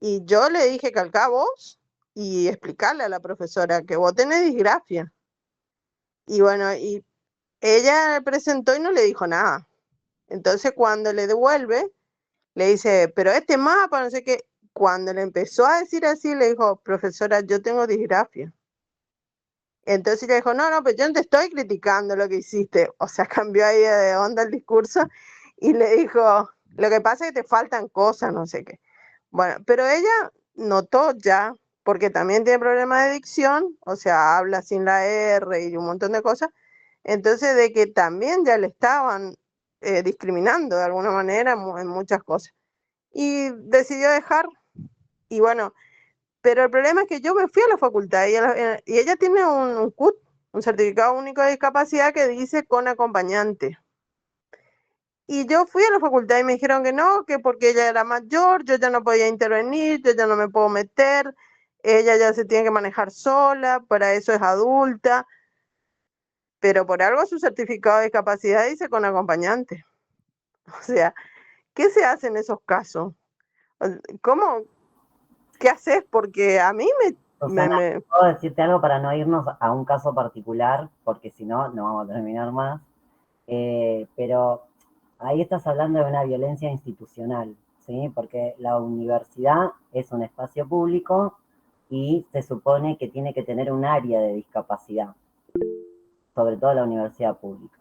Y yo le dije, calcá vos y explicarle a la profesora que vos tenés disgrafia. Y bueno, y ella presentó y no le dijo nada. Entonces cuando le devuelve, le dice, pero este mapa, no sé qué. Cuando le empezó a decir así, le dijo, profesora, yo tengo disgrafia. Entonces ella dijo, no, pues yo no te estoy criticando lo que hiciste. O sea, cambió ahí de onda el discurso y le dijo, lo que pasa es que te faltan cosas, no sé qué. Bueno, pero ella notó ya, porque también tiene problemas de dicción, o sea, habla sin la R y un montón de cosas, entonces de que también ya le estaban discriminando de alguna manera en muchas cosas. Y decidió dejar, y bueno, pero el problema es que yo me fui a la facultad y ella tiene un CUT, un certificado único de discapacidad que dice con acompañante. Y yo fui a la facultad y me dijeron que no, que porque ella era mayor, yo ya no podía intervenir, yo ya no me puedo meter, ella ya se tiene que manejar sola, para eso es adulta, pero por algo su certificado de discapacidad dice con acompañante. O sea, ¿qué se hace en esos casos? ¿Cómo? ¿Qué haces? Porque a mí Susana, ¿puedo decirte algo para no irnos a un caso particular? Porque si no, no vamos a terminar más. Pero ahí estás hablando de una violencia institucional, ¿sí? Porque la universidad es un espacio público y se supone que tiene que tener un área de discapacidad, sobre todo la universidad pública.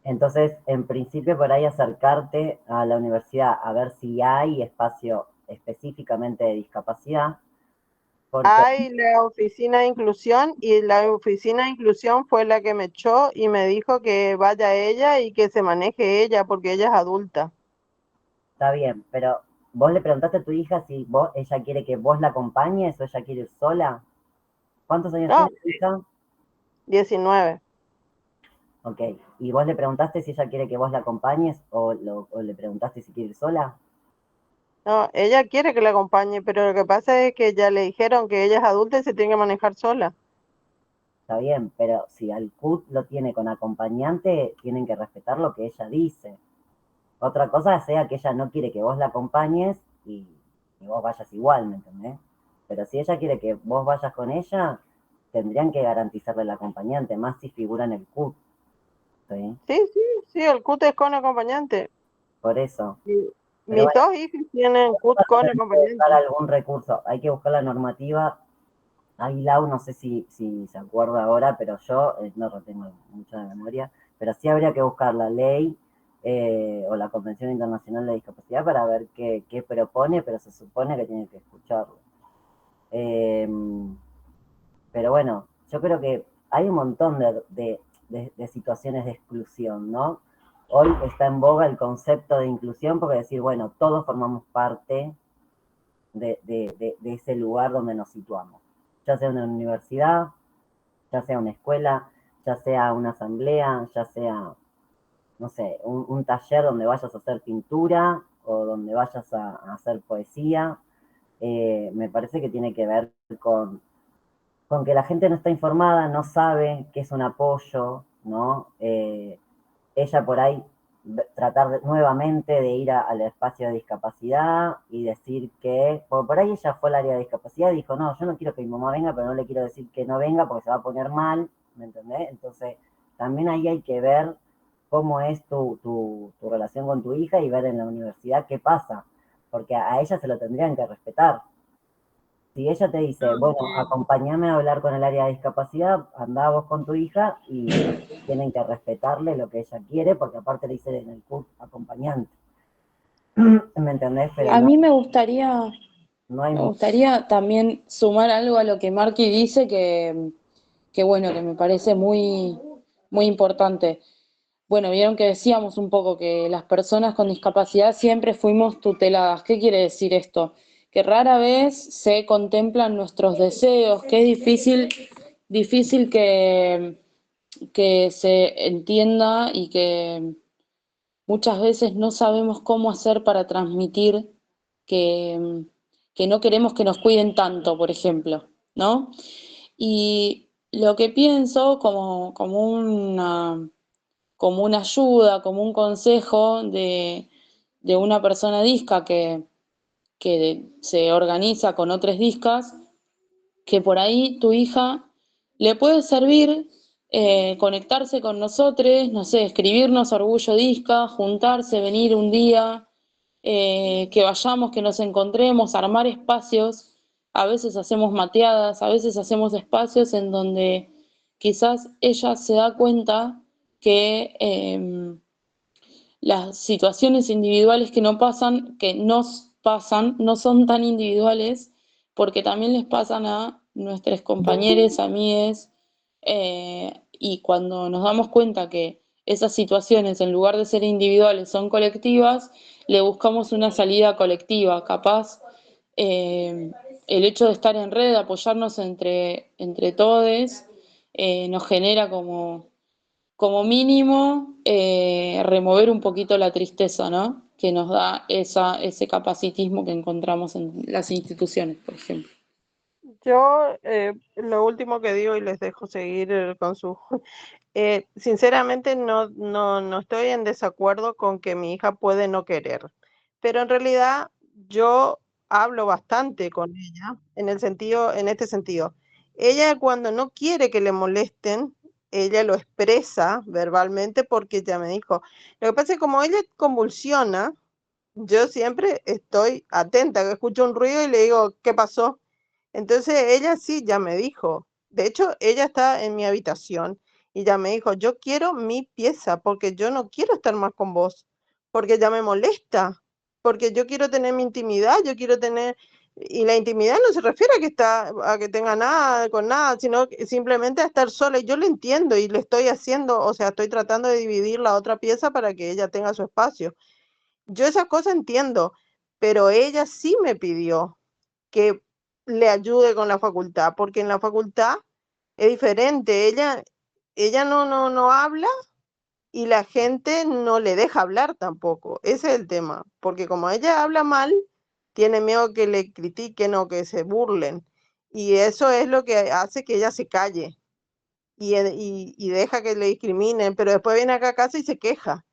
Entonces, en principio, por ahí acercarte a la universidad a ver si hay espacio específicamente de discapacidad. Hay la oficina de inclusión y la oficina de inclusión fue la que me echó y me dijo que vaya ella y que se maneje ella porque ella es adulta. Está bien, pero ¿vos le preguntaste a tu hija si ella quiere que vos la acompañes o ella quiere ir sola? ¿Cuántos años No, tiene tu hija? 19. Ok, ¿y vos le preguntaste si ella quiere que vos la acompañes o le preguntaste si quiere ir sola? No, ella quiere que la acompañe, pero lo que pasa es que ya le dijeron que ella es adulta y se tiene que manejar sola. Está bien, pero si al CUT lo tiene con acompañante, tienen que respetar lo que ella dice. Otra cosa sea que ella no quiere que vos la acompañes y vos vayas igual, ¿me entendés? Pero si ella quiere que vos vayas con ella, tendrían que garantizarle el acompañante, más si figura en el CUT. ¿Sí? Sí, el CUT es con acompañante. Por eso. Mis dos hijos tienen CUT con acompañante. Buscar algún recurso, hay que buscar la normativa. Ahí Lau, no sé si se acuerda ahora, pero yo no retengo mucho de memoria, pero sí habría que buscar la ley o la Convención Internacional de Discapacidad para ver qué propone, pero se supone que tiene que escucharlo. Pero bueno, yo creo que hay un montón de situaciones de exclusión, ¿no? Hoy está en boga el concepto de inclusión porque decir, bueno, todos formamos parte de ese lugar donde nos situamos, ya sea una universidad, ya sea una escuela, ya sea una asamblea, ya sea, no sé, un taller donde vayas a hacer pintura o donde vayas a hacer poesía. Me parece que tiene que ver con que la gente no está informada, no sabe qué es un apoyo, ¿no? Ella por ahí tratar nuevamente de ir al espacio de discapacidad y decir que, por ahí ella fue al área de discapacidad y dijo, no, yo no quiero que mi mamá venga, pero no le quiero decir que no venga porque se va a poner mal, ¿me entendés? Entonces, también ahí hay que ver cómo es tu relación con tu hija y ver en la universidad qué pasa, porque a ella se lo tendrían que respetar. Si ella te dice, bueno, acompáñame a hablar con el área de discapacidad, andá vos con tu hija y tienen que respetarle lo que ella quiere, porque aparte le dice en el curso acompañante. ¿Me entendés? Pero A no, mí me gustaría, no hay me gustaría también sumar algo a lo que Marky dice que bueno, que me parece muy, muy importante. Bueno, vieron que decíamos un poco que las personas con discapacidad siempre fuimos tuteladas. ¿Qué quiere decir esto? Que rara vez se contemplan nuestros deseos, que es difícil que se entienda y que muchas veces no sabemos cómo hacer para transmitir que, que no queremos que nos cuiden tanto, por ejemplo, ¿no? Y lo que pienso como una ayuda, como un consejo de una persona disca que se organiza con otras discas, que por ahí tu hija le puede servir conectarse con nosotros, no sé, escribirnos Orgullo Disca, juntarse, venir un día, que vayamos, que nos encontremos, armar espacios. A veces hacemos mateadas, a veces hacemos espacios en donde quizás ella se da cuenta que las situaciones individuales que no pasan, que nos pasan no son tan individuales porque también les pasan a nuestros compañeros, amigues, y cuando nos damos cuenta que esas situaciones, en lugar de ser individuales, son colectivas, le buscamos una salida colectiva, capaz. El hecho de estar en red, apoyarnos entre todos, nos genera como mínimo remover un poquito la tristeza, ¿no? Que nos da ese capacitismo que encontramos en las instituciones, por ejemplo. Yo lo último que digo y les dejo seguir con su... sinceramente no estoy en desacuerdo con que mi hija puede no querer, pero en realidad yo hablo bastante con ella en este sentido. Ella cuando no quiere que le molesten, ella lo expresa verbalmente porque ya me dijo. Lo que pasa es que como ella convulsiona, yo siempre estoy atenta, que escucho un ruido y le digo, ¿qué pasó? Entonces ella sí ya me dijo, de hecho ella está en mi habitación y ya me dijo, yo quiero mi pieza porque yo no quiero estar más con vos, porque ya me molesta, porque yo quiero tener mi intimidad, yo quiero tener, y la intimidad no se refiere a que tenga nada con nada, sino simplemente a estar sola y yo lo entiendo y lo estoy haciendo, o sea, estoy tratando de dividir la otra pieza para que ella tenga su espacio. Yo esas cosas entiendo, pero ella sí me pidió que le ayude con la facultad, porque en la facultad es diferente. Ella no habla y la gente no le deja hablar tampoco. Ese es el tema, porque como ella habla mal, tiene miedo que le critiquen o que se burlen. Y eso es lo que hace que ella se calle y deja que le discriminen, pero después viene acá a casa y se queja.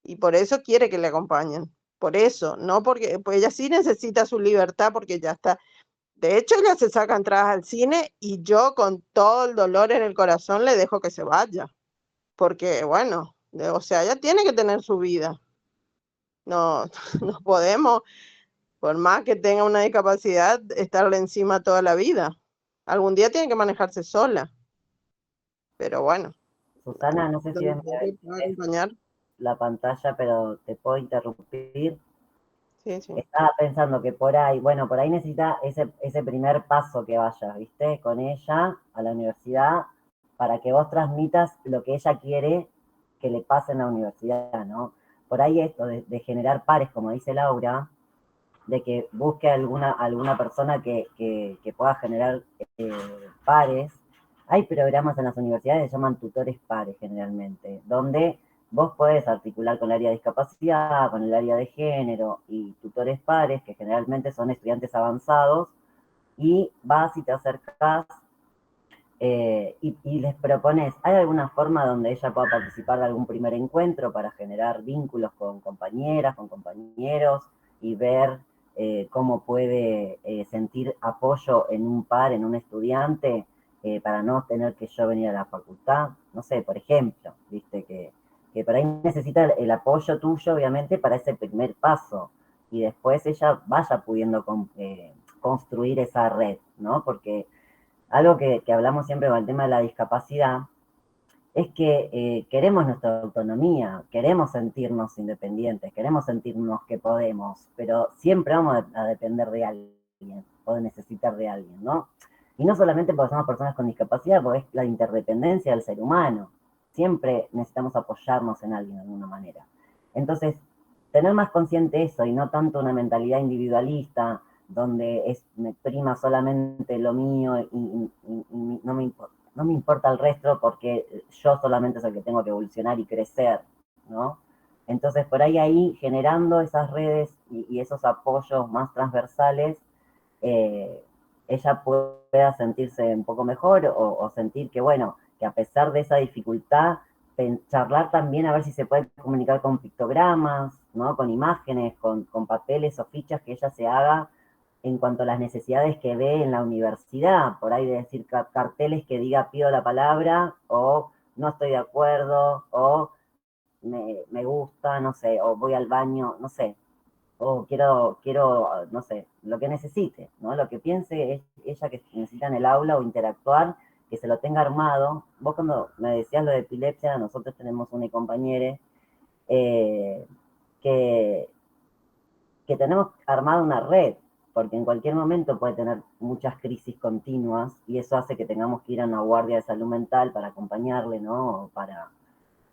Y por eso quiere que le acompañen. Por eso, no porque pues ella sí necesita su libertad porque ya está. De hecho, ella se saca entradas al cine y yo con todo el dolor en el corazón le dejo que se vaya. Porque, bueno, o sea, ella tiene que tener su vida. No, no podemos, por más que tenga una discapacidad, estarle encima toda la vida. Algún día tiene que manejarse sola. Pero bueno, Susana, no sé si ves acompañar. la pantalla, pero te puedo interrumpir. Sí, sí. Estaba pensando que por ahí necesita ese primer paso que vayas, ¿viste? Con ella a la universidad para que vos transmitas lo que ella quiere que le pase en la universidad, ¿no? Por ahí esto de generar pares, como dice Laura, de que busque alguna persona que pueda generar pares. Hay programas en las universidades que se llaman tutores pares generalmente, donde vos podés articular con el área de discapacidad, con el área de género y tutores pares, que generalmente son estudiantes avanzados, y vas y te acercás y les propones, ¿hay alguna forma donde ella pueda participar de algún primer encuentro para generar vínculos con compañeras, con compañeros y ver cómo puede sentir apoyo en un par, en un estudiante, para no tener que yo venir a la facultad? No sé, por ejemplo, viste que por ahí necesita el apoyo tuyo, obviamente, para ese primer paso y después ella vaya pudiendo construir esa red, ¿no? Porque algo que hablamos siempre con el tema de la discapacidad es que queremos nuestra autonomía, queremos sentirnos independientes, queremos sentirnos que podemos, pero siempre vamos a depender de alguien o de necesitar de alguien, ¿no? Y no solamente porque somos personas con discapacidad, porque es la interdependencia del ser humano. Siempre necesitamos apoyarnos en alguien de alguna manera. Entonces, tener más consciente eso y no tanto una mentalidad individualista, donde me prima solamente lo mío y no me importa el resto porque yo solamente soy el que tengo que evolucionar y crecer, ¿no? Entonces, por ahí generando esas redes y esos apoyos más transversales, ella pueda sentirse un poco mejor o sentir que, bueno, que a pesar de esa dificultad, charlar también a ver si se puede comunicar con pictogramas, ¿no? Con imágenes, con papeles o fichas que ella se haga en cuanto a las necesidades que ve en la universidad, por ahí de decir carteles que diga pido la palabra, o no estoy de acuerdo, o me gusta, no sé, o voy al baño, no sé, o quiero, no sé, lo que necesite, ¿no? Lo que piense ella que necesita en el aula o interactuar, que se lo tenga armado. Vos cuando me decías lo de epilepsia, nosotros tenemos una compañera que que tenemos armada una red, porque en cualquier momento puede tener muchas crisis continuas y eso hace que tengamos que ir a una guardia de salud mental para acompañarle, ¿no? O para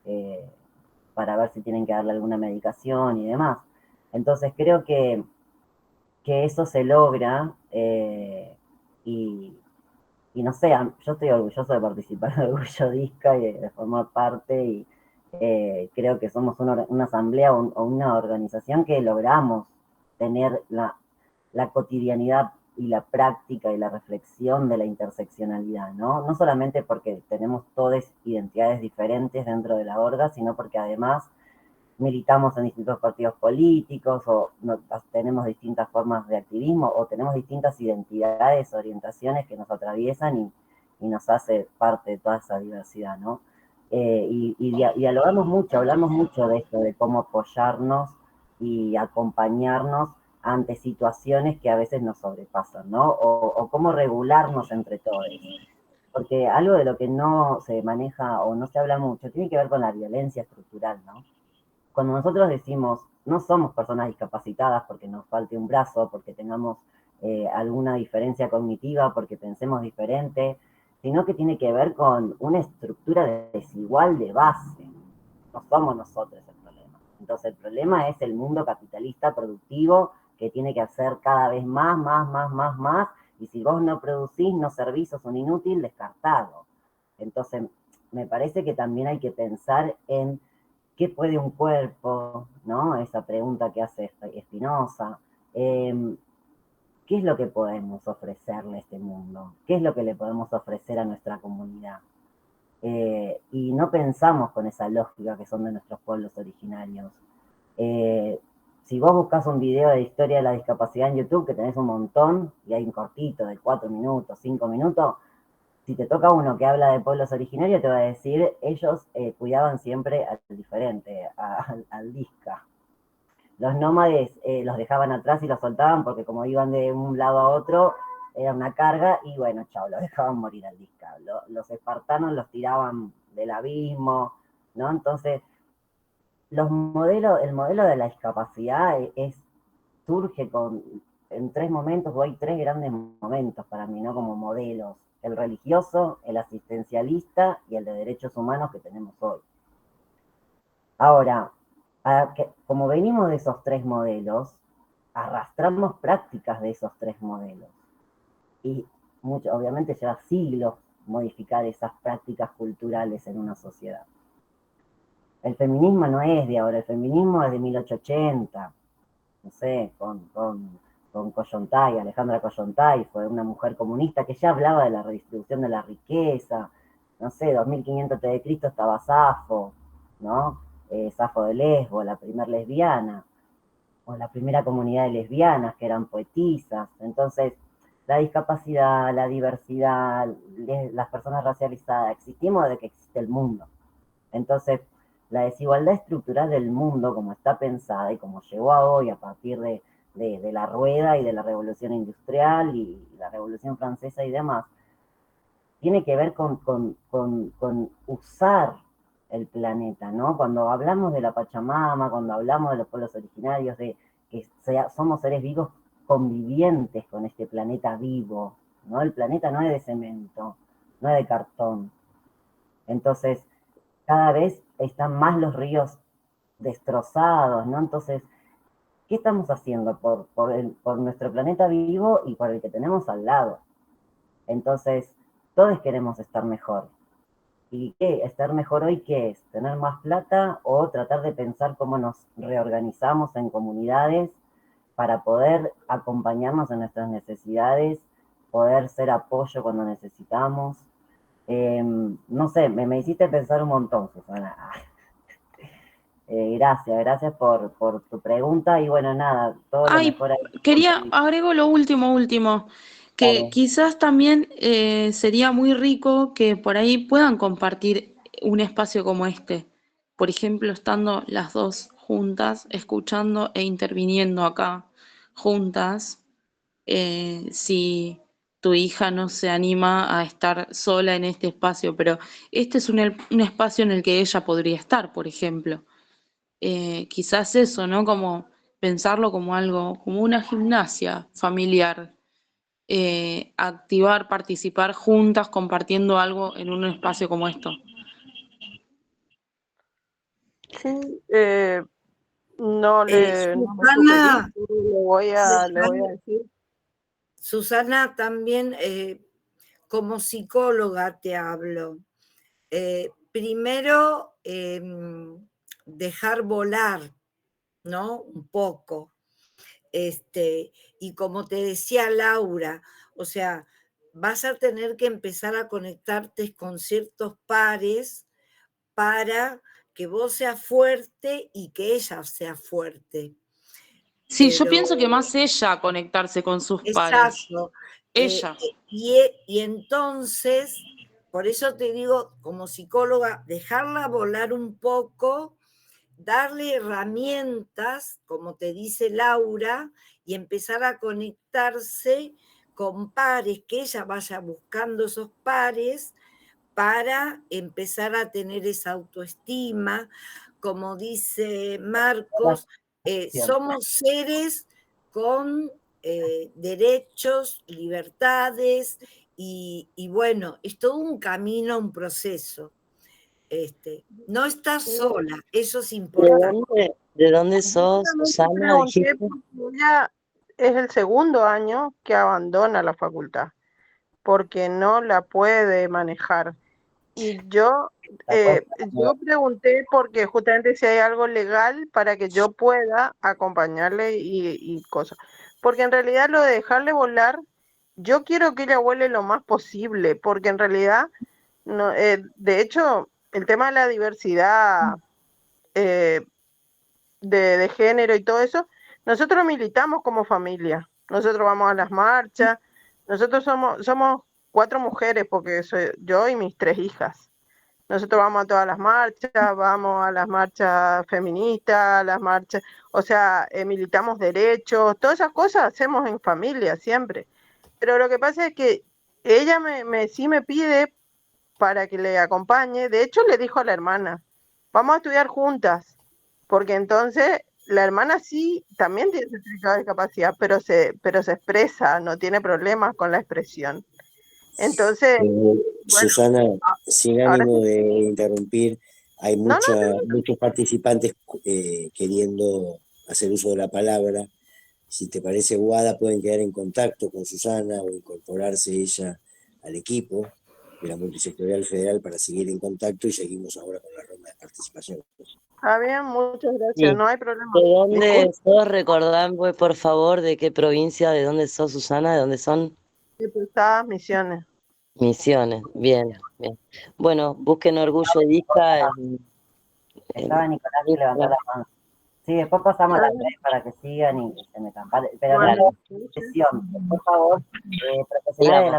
ver si tienen que darle alguna medicación y demás. Entonces creo que eso se logra y no sé, yo estoy orgulloso de participar en Orgullo Disca y de formar parte y creo que somos una asamblea o una organización que logramos tener la cotidianidad y la práctica y la reflexión de la interseccionalidad, ¿no? No solamente porque tenemos todas identidades diferentes dentro de la orga, sino porque además militamos en distintos partidos políticos o tenemos distintas formas de activismo o tenemos distintas identidades, orientaciones que nos atraviesan y nos hace parte de toda esa diversidad, ¿no? Dialogamos mucho, hablamos mucho de esto, de cómo apoyarnos y acompañarnos ante situaciones que a veces nos sobrepasan, ¿no? O cómo regularnos entre todos. Porque algo de lo que no se maneja o no se habla mucho tiene que ver con la violencia estructural, ¿no? Cuando nosotros decimos, no somos personas discapacitadas porque nos falte un brazo, porque tengamos alguna diferencia cognitiva, porque pensemos diferente, sino que tiene que ver con una estructura desigual de base. No somos nosotros el problema. Entonces el problema es el mundo capitalista productivo que tiene que hacer cada vez más, y si vos no producís, no servís, sos un inútil, descartado. Entonces me parece que también hay que pensar en ¿qué puede un cuerpo? ¿No? Esa pregunta que hace Spinoza. ¿Qué es lo que podemos ofrecerle a este mundo? ¿Qué es lo que le podemos ofrecer a nuestra comunidad? Y no pensamos con esa lógica que son de nuestros pueblos originarios. Si vos buscas un video de historia de la discapacidad en YouTube, que tenés un montón, y hay un cortito de 4 minutos, 5 minutos, si te toca uno que habla de pueblos originarios, te va a decir, ellos cuidaban siempre al diferente, al disca. Los nómades los dejaban atrás y los soltaban porque como iban de un lado a otro, era una carga y bueno, chao, los dejaban morir al disca. Los espartanos los tiraban del abismo, ¿no? Entonces, el modelo de la discapacidad surge en 3 momentos, o hay 3 grandes momentos para mí, ¿no? Como modelos: el religioso, el asistencialista y el de derechos humanos que tenemos hoy. Ahora, como venimos de esos 3 modelos, arrastramos prácticas de esos 3 modelos. Y obviamente lleva siglos modificar esas prácticas culturales en una sociedad. El feminismo no es de ahora, el feminismo es de 1880, no sé, con Kollontai, Alejandra Kollontai, fue una mujer comunista que ya hablaba de la redistribución de la riqueza. No sé, 2500 a.C. estaba Safo, ¿no? Safo de Lesbo, la primera lesbiana, o la primera comunidad de lesbianas que eran poetisas. Entonces, la discapacidad, la diversidad, las personas racializadas, existimos desde que existe el mundo. Entonces, la desigualdad estructural del mundo, como está pensada y como llegó a hoy a partir de la rueda y de la revolución industrial y la revolución francesa y demás, tiene que ver con usar el planeta, ¿no? Cuando hablamos de la Pachamama, cuando hablamos de los pueblos originarios, de que somos seres vivos convivientes con este planeta vivo, ¿no? El planeta no es de cemento, no es de cartón. Entonces, cada vez están más los ríos destrozados, ¿no? Entonces, ¿qué estamos haciendo por nuestro planeta vivo y por el que tenemos al lado? Entonces, todos queremos estar mejor. ¿Y qué? ¿Estar mejor hoy qué es? ¿Tener más plata o tratar de pensar cómo nos reorganizamos en comunidades para poder acompañarnos en nuestras necesidades, poder ser apoyo cuando necesitamos? No sé, me hiciste pensar un montón, Susana. Gracias por tu pregunta y bueno, nada, todo lo mejor. Agrego lo último, que Dale. quizás también sería muy rico que por ahí puedan compartir un espacio como este, por ejemplo, estando las dos juntas, escuchando e interviniendo acá juntas, si tu hija no se anima a estar sola en este espacio, pero este es un espacio en el que ella podría estar, por ejemplo. Quizás eso, ¿no? Como pensarlo como algo, como una gimnasia familiar, activar, participar juntas, compartiendo algo en un espacio como esto. Sí, no me Susana, sugerí, le voy a decir. Susana, también como psicóloga te hablo. Primero, dejar volar, ¿no? Un poco. Y como te decía Laura, o sea, vas a tener que empezar a conectarte con ciertos pares para que vos seas fuerte y que ella sea fuerte. Sí, yo pienso que más ella conectarse con sus pares. Exacto. Ella. Y entonces, por eso te digo, como psicóloga, dejarla volar un poco, darle herramientas, como te dice Laura, y empezar a conectarse con pares, que ella vaya buscando esos pares para empezar a tener esa autoestima. Como dice Marcos, somos seres con derechos, libertades, y bueno, es todo un camino, un proceso. No estás sola, eso es importante. ¿De dónde sos, Susana? Pregunté Dijiste. porque ella es el segundo año que abandona la facultad, porque no la puede manejar. Y yo pregunté porque justamente si hay algo legal para que yo pueda acompañarle y cosas. Porque en realidad lo de dejarle volar, yo quiero que ella vuele lo más posible, porque en realidad, no, de hecho, el tema de la diversidad eh, de género y todo eso, nosotros militamos como familia, nosotros vamos a las marchas, nosotros somos 4 mujeres, porque soy yo y mis 3 hijas. Nosotros vamos a todas las marchas, vamos a las marchas feministas, a las marchas, o sea, militamos derechos, todas esas cosas hacemos en familia siempre. Pero lo que pasa es que ella sí me pide para que le acompañe. De hecho, le dijo a la hermana, vamos a estudiar juntas, porque entonces la hermana sí también tiene certificado de discapacidad, pero se expresa, no tiene problemas con la expresión. Entonces, bueno, Susana, sin ahora ánimo sí. de interrumpir, hay No, muchos participantes queriendo hacer uso de la palabra. Si te parece, Guada, pueden quedar en contacto con Susana o incorporarse ella al equipo de la Multisectorial Federal para seguir en contacto, y seguimos ahora con la ronda de participación. está bien, muchas gracias, Sí. no hay problema. ¿De dónde Disculpe, sos? Recordame, por favor, de qué provincia, de dónde sos, Susana, de dónde son. Diputadas Misiones. Misiones. Bien, bien. Bueno, busquen Orgullo Disca Estaba Nicolás que levantó la mano. Sí, después pasamos las redes para que sigan y se metan. Vale, pero Bueno, no sesión, por favor, profesionales de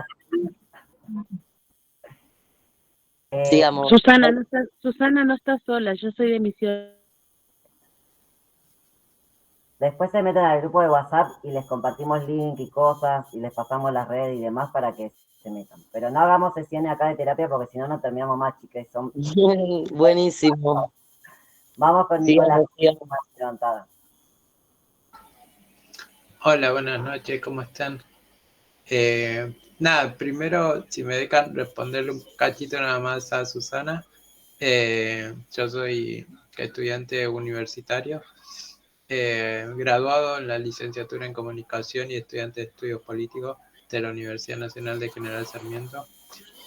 la sigamos. Susana no está sola, yo soy de Misiones. Después se meten al grupo de WhatsApp y les compartimos link y cosas y les pasamos las redes y demás para que se metan. Pero no hagamos sesiones acá de terapia porque si no, no terminamos más, chicas. Buenísimo. Vamos con Nicolás, más levantada. Hola, buenas noches, ¿cómo están? Nada, primero, si me dejan responderle un cachito nada más a Susana. Yo soy estudiante universitario, graduado en la licenciatura en comunicación y estudiante de estudios políticos de la Universidad Nacional de General Sarmiento.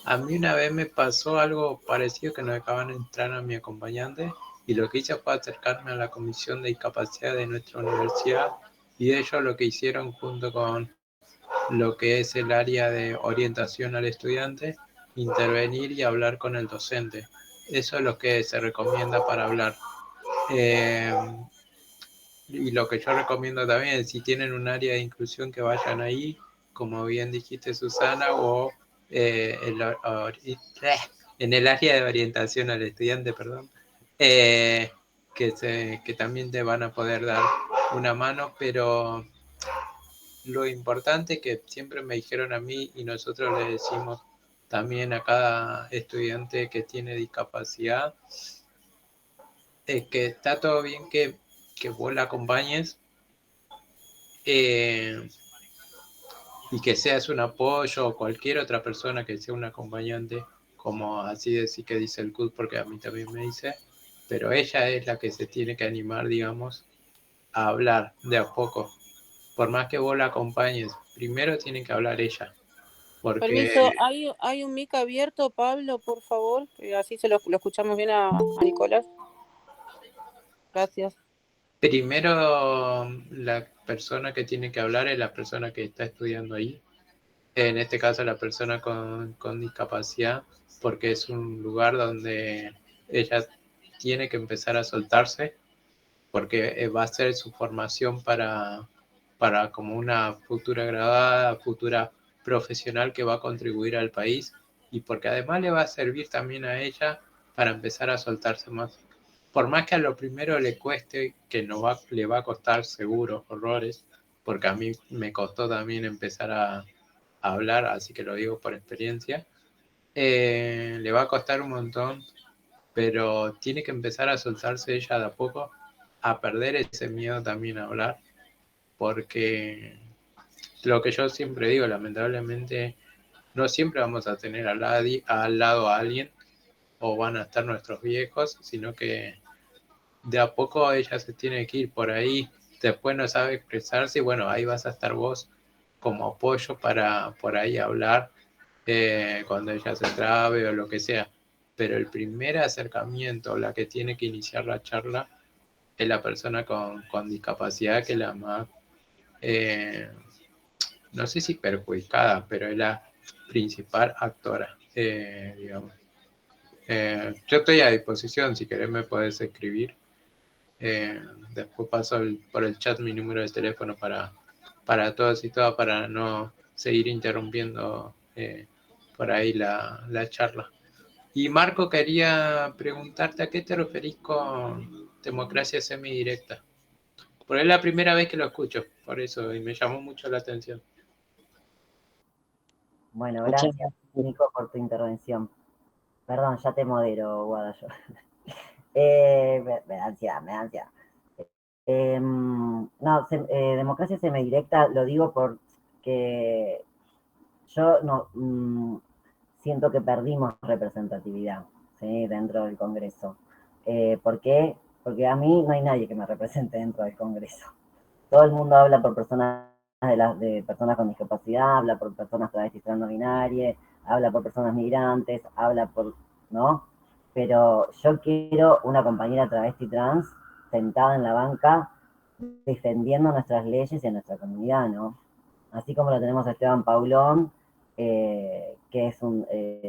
A mí una vez me pasó algo parecido, que no dejaban entrar a mi acompañante, y lo que hice fue acercarme a la comisión de discapacidad de nuestra universidad, y ellos lo que hicieron junto con lo que es el área de orientación al estudiante, intervenir y hablar con el docente. Eso es lo que se recomienda para hablar. Y lo que yo recomiendo también, si tienen un área de inclusión, que vayan ahí, como bien dijiste, Susana, o en el área de orientación al estudiante, perdón, que también te van a poder dar una mano. Pero lo importante, que siempre me dijeron a mí, y nosotros le decimos también a cada estudiante que tiene discapacidad, es que está todo bien que vos la acompañes, y que seas un apoyo o cualquier otra persona que sea un acompañante, como así decir que dice el CUT, porque a mí también me dice, pero ella es la que se tiene que animar, digamos, a hablar de a poco. Por más que vos la acompañes, primero tiene que hablar ella. Porque Permiso, ¿hay un mic abierto, Pablo, por favor? Así lo escuchamos bien a Nicolás. Gracias. primero la persona que tiene que hablar es la persona que está estudiando ahí. En este caso la persona con discapacidad, porque es un lugar donde ella tiene que empezar a soltarse, porque va a ser su formación para como una futura graduada, futura profesional que va a contribuir al país, y porque además le va a servir también a ella para empezar a soltarse más. Por más que a lo primero le cueste, que le va a costar seguro horrores, porque a mí me costó también empezar a hablar, así que lo digo por experiencia, le va a costar un montón, pero tiene que empezar a soltarse ella de a poco, a perder ese miedo también a hablar, porque lo que yo siempre digo, lamentablemente, no siempre vamos a tener al lado a alguien, o van a estar nuestros viejos, sino que de a poco ella se tiene que ir por ahí, después no sabe expresarse, y bueno, ahí vas a estar vos como apoyo para por ahí hablar cuando ella se trabe o lo que sea. Pero el primer acercamiento, la que tiene que iniciar la charla, es la persona con discapacidad, que es la más, no sé si perjudicada, pero es la principal actora, digamos. Yo estoy a disposición, si querés me podés escribir. Después paso por el chat mi número de teléfono para todos y todas, para no seguir interrumpiendo por ahí la charla. Y Marco, quería preguntarte, ¿a qué te referís con democracia semidirecta? Porque es la primera vez que lo escucho, por eso, y me llamó mucho la atención. Bueno, gracias, Nico, por tu intervención. Perdón, ya te modero, Guada, yo. Me da ansiedad, me da ansiedad. No, democracia semidirecta lo digo porque yo no siento que perdimos representatividad, ¿sí?, dentro del Congreso. ¿Por qué? Porque a mí no hay nadie que me represente dentro del Congreso. Todo el mundo habla por personas de personas con discapacidad, habla por personas travestis no binarias, habla por personas migrantes, habla por, ¿no? Pero yo quiero una compañera travesti trans sentada en la banca defendiendo nuestras leyes y a nuestra comunidad, ¿no? Así como lo tenemos a Esteban Paulón, que es un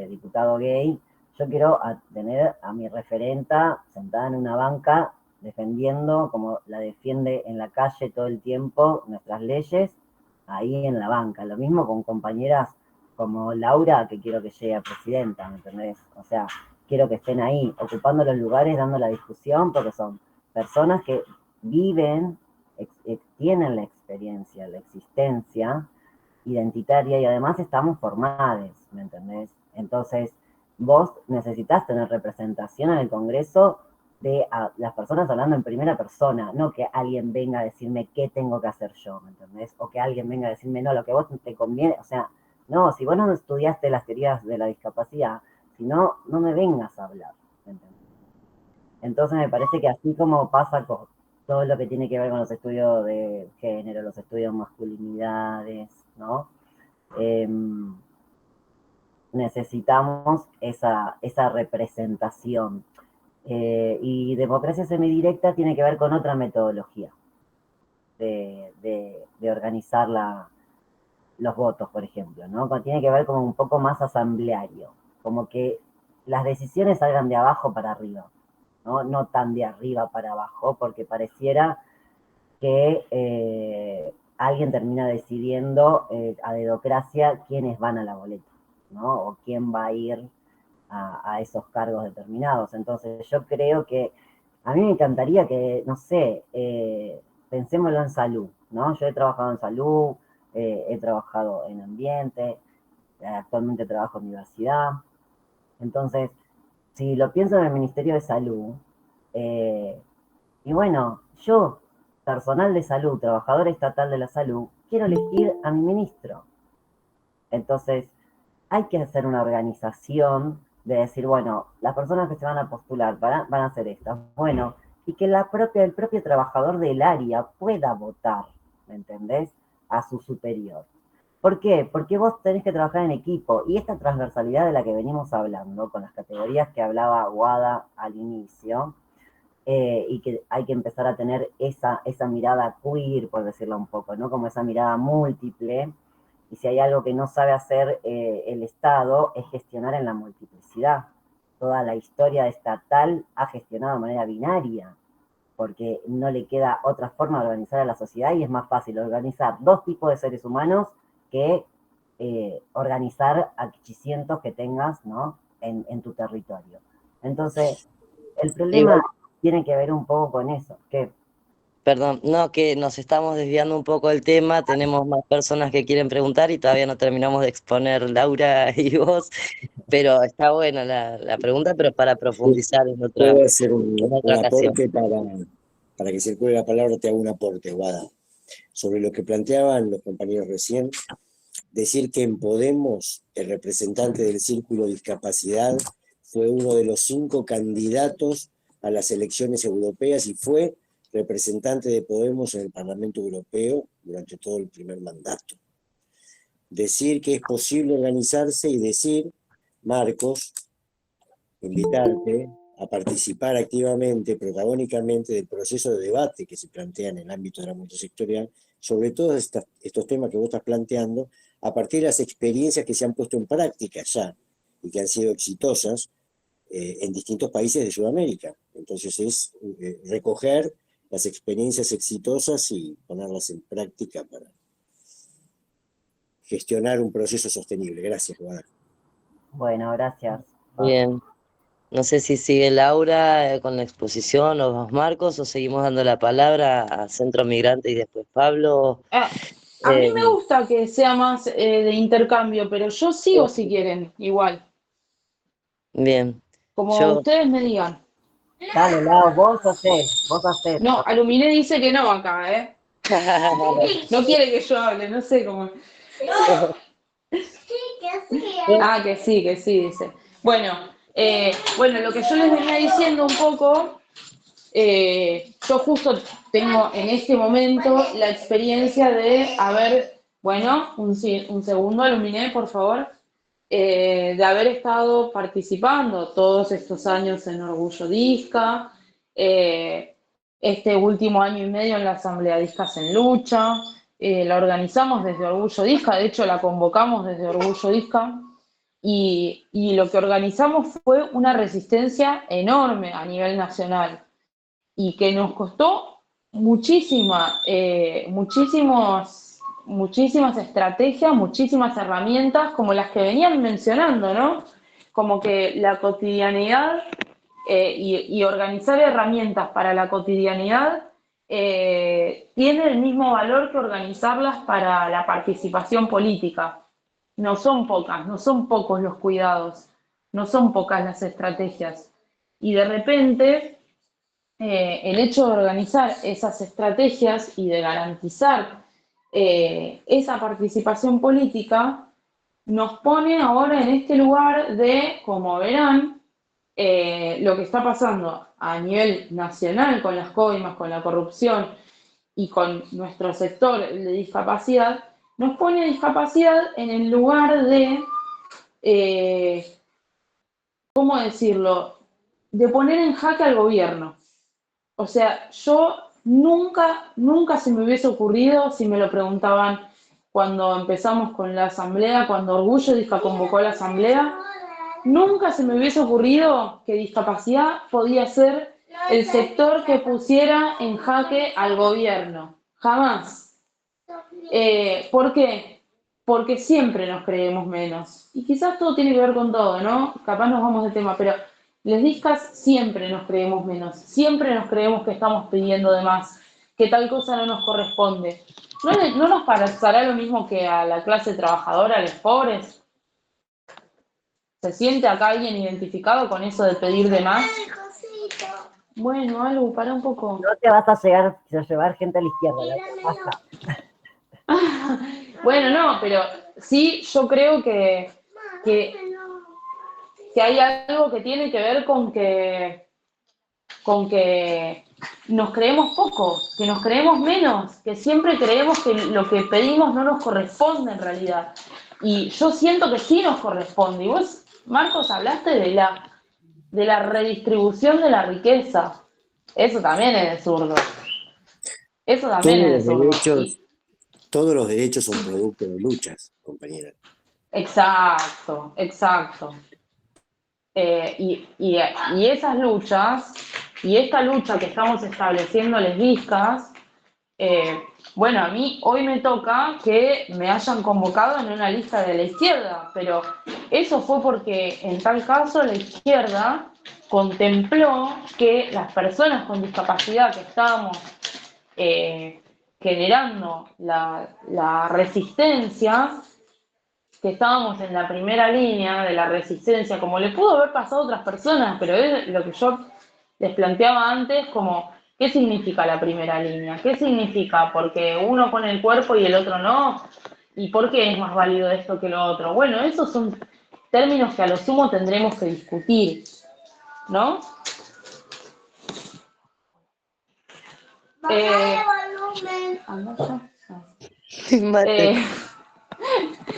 diputado gay, yo quiero tener a mi referenta sentada en una banca defendiendo, como la defiende en la calle todo el tiempo, nuestras leyes, ahí en la banca. Lo mismo con compañeras como Laura, que quiero que llegue a presidenta, ¿me entendés? O sea, quiero que estén ahí, ocupando los lugares, dando la discusión, porque son personas que viven, tienen la experiencia, la existencia identitaria, y además estamos formados, ¿me entendés? Entonces, vos necesitas tener representación en el Congreso de las personas hablando en primera persona, no que alguien venga a decirme qué tengo que hacer yo, ¿me entendés? O que alguien venga a decirme, no, lo que vos te conviene, o sea, no, si vos no estudiaste las teorías de la discapacidad, si no, no me vengas a hablar, ¿me entendés? Entonces me parece que así como pasa con todo lo que tiene que ver con los estudios de género, los estudios de masculinidades, ¿no? Necesitamos esa representación. Y democracia semidirecta tiene que ver con otra metodología de organizar los votos, por ejemplo, ¿no? Tiene que ver como un poco más asambleario, como que las decisiones salgan de abajo para arriba, ¿no? No tan de arriba para abajo, porque pareciera que alguien termina decidiendo a dedocracia quiénes van a la boleta, ¿no? O quién va a ir a esos cargos determinados. Entonces yo creo que a mí me encantaría que, no sé, pensémoslo en salud, ¿no? Yo he trabajado en salud, he trabajado en ambiente, actualmente trabajo en universidad. Entonces, si lo pienso en el Ministerio de Salud, y bueno, yo personal de salud, trabajador estatal de la salud, quiero elegir a mi ministro. Entonces, hay que hacer una organización de decir, bueno, las personas que se van a postular van a hacer estas. Bueno, y que el propio trabajador del área pueda votar, ¿me entendés? A su superior. ¿Por qué? Porque vos tenés que trabajar en equipo, y esta transversalidad de la que venimos hablando, con las categorías que hablaba Guada al inicio, y que hay que empezar a tener esa mirada queer, por decirlo un poco, ¿no? Como esa mirada múltiple, y si hay algo que no sabe hacer el Estado es gestionar en la multiplicidad. Toda la historia estatal ha gestionado de manera binaria, porque no le queda otra forma de organizar a la sociedad, y es más fácil organizar 2 tipos de seres humanos que organizar a 800 que tengas, ¿no? en tu territorio. Entonces, el problema tiene que ver un poco con eso. ¿Qué? Perdón, no, que nos estamos desviando un poco del tema, tenemos más personas que quieren preguntar y todavía no terminamos de exponer Laura y vos, pero está buena la pregunta, pero para profundizar en otra Puedo hacer un ocasión. aporte para que circule la palabra, te hago un aporte, Guada. Sobre lo que planteaban los compañeros recién, decir que en Podemos el representante del Círculo de Discapacidad fue uno de los 5 candidatos a las elecciones europeas y fue representante de Podemos en el Parlamento Europeo durante todo el primer mandato. Decir que es posible organizarse y decir, Marcos, invitarte a participar activamente, protagónicamente del proceso de debate que se plantea en el ámbito de la multisectorial, sobre todos estos temas que vos estás planteando, a partir de las experiencias que se han puesto en práctica ya y que han sido exitosas en distintos países de Sudamérica. Entonces es recoger las experiencias exitosas y ponerlas en práctica para gestionar un proceso sostenible. Gracias, Guada. Bueno, gracias. Bien. No sé si sigue Laura con la exposición o vos, Marcos, o seguimos dando la palabra a Centro Migrante y después Pablo. A mí me gusta que sea más de intercambio, pero yo sigo si quieren, igual. Bien. Como ustedes me digan. Dale, Lau, vos hacés. No, Aluminé dice que no acá, ¿eh? No quiere que yo hable, no sé cómo. Ah, que sí, dice. Bueno, lo que yo les venía diciendo un poco, yo justo tengo en este momento la experiencia de haber, un segundo, Aluminé, por favor, de haber estado participando todos estos años en Orgullo Disca, este último año y medio en la Asamblea Discas en Lucha, la organizamos desde Orgullo Disca, de hecho la convocamos desde Orgullo Disca, y lo que organizamos fue una resistencia enorme a nivel nacional y que nos costó muchísimas estrategias, muchísimas herramientas como las que venían mencionando, ¿no? Como que la cotidianidad y organizar herramientas para la cotidianidad tiene el mismo valor que organizarlas para la participación política. No son pocas, no son pocos los cuidados, no son pocas las estrategias. Y de repente, el hecho de organizar esas estrategias y de garantizar esa participación política nos pone ahora en este lugar de, como verán, lo que está pasando a nivel nacional con las coimas, con la corrupción y con nuestro sector de discapacidad, nos pone discapacidad en el lugar de, ¿cómo decirlo?, de poner en jaque al gobierno. O sea, yo nunca se me hubiese ocurrido, si me lo preguntaban cuando empezamos con la asamblea, cuando Orgullo Disca convocó a la asamblea, nunca se me hubiese ocurrido que discapacidad podía ser el sector que pusiera en jaque al gobierno. Jamás. ¿Por qué? Porque siempre nos creemos menos. Y quizás todo tiene que ver con todo, ¿no? Capaz nos vamos del tema, pero les discas siempre nos creemos menos. Siempre nos creemos que estamos pidiendo de más, que tal cosa no nos corresponde. ¿No nos pasará lo mismo que a la clase trabajadora, a los pobres? ¿Se siente acá alguien identificado con eso de pedir de más? Bueno, Alu, para un poco. No te vas a llevar gente a la izquierda, basta. Bueno, no, pero sí, yo creo que hay algo que tiene que ver con que nos creemos poco, que nos creemos menos, que siempre creemos que lo que pedimos no nos corresponde en realidad. Y yo siento que sí nos corresponde. Y vos, Marcos, hablaste de la redistribución de la riqueza. Eso también es de zurdo. Eso también es de zurdo. Todos los derechos son producto de luchas, compañera. Exacto, exacto. Y esas luchas, y esta lucha que estamos estableciendo lesbiscas, bueno, a mí hoy me toca que me hayan convocado en una lista de la izquierda, pero eso fue porque en tal caso la izquierda contempló que las personas con discapacidad que estábamos generando la resistencia, que estábamos en la primera línea de la resistencia, como le pudo haber pasado a otras personas, pero es lo que yo les planteaba antes, como, ¿qué significa la primera línea? ¿Qué significa? Porque uno pone el cuerpo y el otro no, ¿y por qué es más válido esto que lo otro? Bueno, esos son términos que a lo sumo tendremos que discutir, ¿no?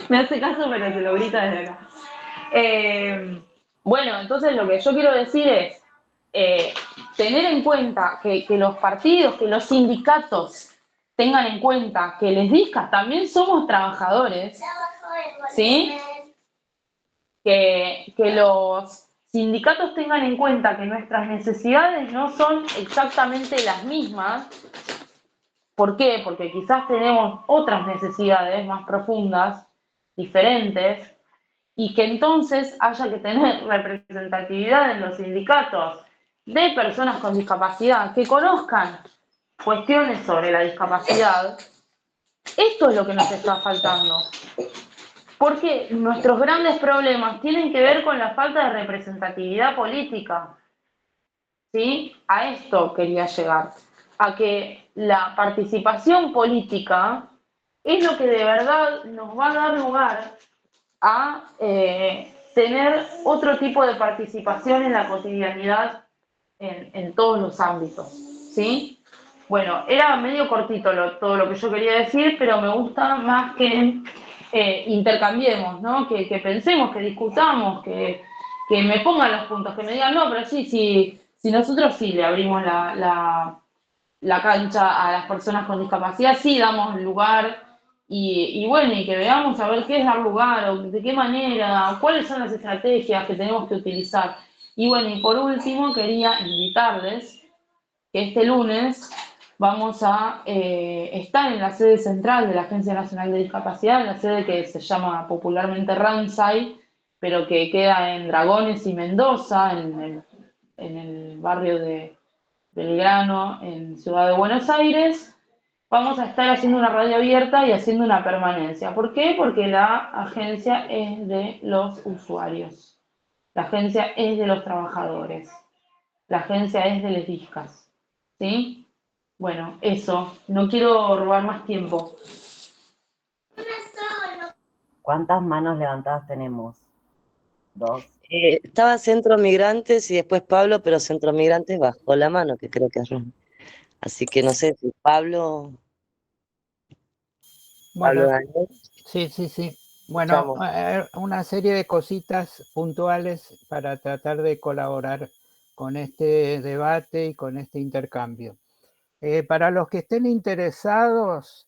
Me hace caso, pero te lo grita desde acá. Bueno, entonces lo que yo quiero decir es tener en cuenta que los partidos, que los sindicatos tengan en cuenta que lesbiscas también somos trabajadores, ¿sí? Que los sindicatos tengan en cuenta que nuestras necesidades no son exactamente las mismas. ¿Por qué? Porque quizás tenemos otras necesidades más profundas, diferentes, y que entonces haya que tener representatividad en los sindicatos de personas con discapacidad que conozcan cuestiones sobre la discapacidad. Esto es lo que nos está faltando. Porque nuestros grandes problemas tienen que ver con la falta de representatividad política. ¿Sí? A esto quería llegar. A que la participación política es lo que de verdad nos va a dar lugar a tener otro tipo de participación en la cotidianidad en todos los ámbitos, ¿sí? Bueno, era medio cortito todo lo que yo quería decir, pero me gusta más que intercambiemos, ¿no? Que pensemos, que discutamos, que me pongan los puntos, que me digan, no, pero sí, nosotros sí le abrimos la cancha a las personas con discapacidad, sí damos lugar. Y bueno, y que veamos a ver qué es dar lugar, o de qué manera, cuáles son las estrategias que tenemos que utilizar. Y bueno, y por último quería invitarles que este lunes vamos a estar en la sede central de la Agencia Nacional de Discapacidad, en la sede que se llama popularmente Ramsay, pero que queda en Dragones y Mendoza, en el barrio de Belgrano, en Ciudad de Buenos Aires. Vamos a estar haciendo una radio abierta y haciendo una permanencia. ¿Por qué? Porque la agencia es de los usuarios. La agencia es de los trabajadores. La agencia es de lesbiscas. ¿Sí? Bueno, eso. No quiero robar más tiempo. ¿Cuántas manos levantadas tenemos? ¿Dos? Estaba Centro Migrantes y después Pablo, pero Centro Migrantes bajó la mano, que creo que es Ron. Así que no sé si Pablo... Bueno, Pablo sí. Bueno, una serie de cositas puntuales para tratar de colaborar con este debate y con este intercambio. Para los que estén interesados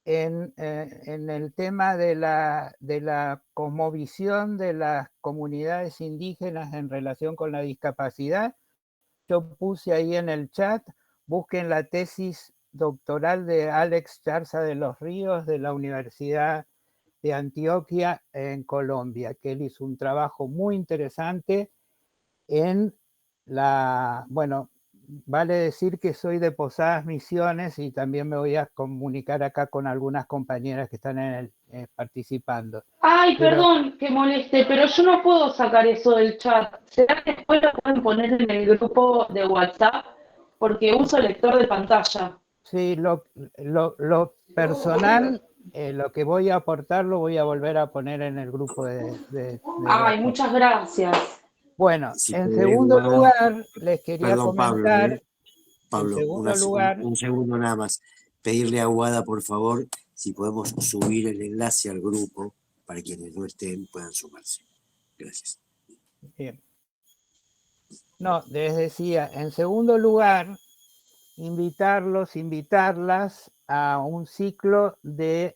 en el tema de la cosmovisión de las comunidades indígenas en relación con la discapacidad, yo puse ahí en el chat, busquen la tesis doctoral de Alex Charza de los Ríos de la Universidad de Antioquia en Colombia, que él hizo un trabajo muy interesante en vale decir que soy de Posadas Misiones y también me voy a comunicar acá con algunas compañeras que están participando. Ay, perdón que moleste, pero yo no puedo sacar eso del chat. ¿Será que después lo pueden poner en el grupo de WhatsApp? Porque uso lector de pantalla. Sí, lo personal, lo que voy a aportar lo voy a volver a poner en el grupo de Ay, WhatsApp. muchas gracias. Bueno, Si en podés, segundo Guada. lugar, les quería Perdón, comentar... Pablo, en segundo lugar, un segundo nada más. Pedirle a Guada, por favor, si podemos subir el enlace al grupo para quienes no estén puedan sumarse. Gracias. Bien. No, les decía, en segundo lugar, invitarlas a un ciclo que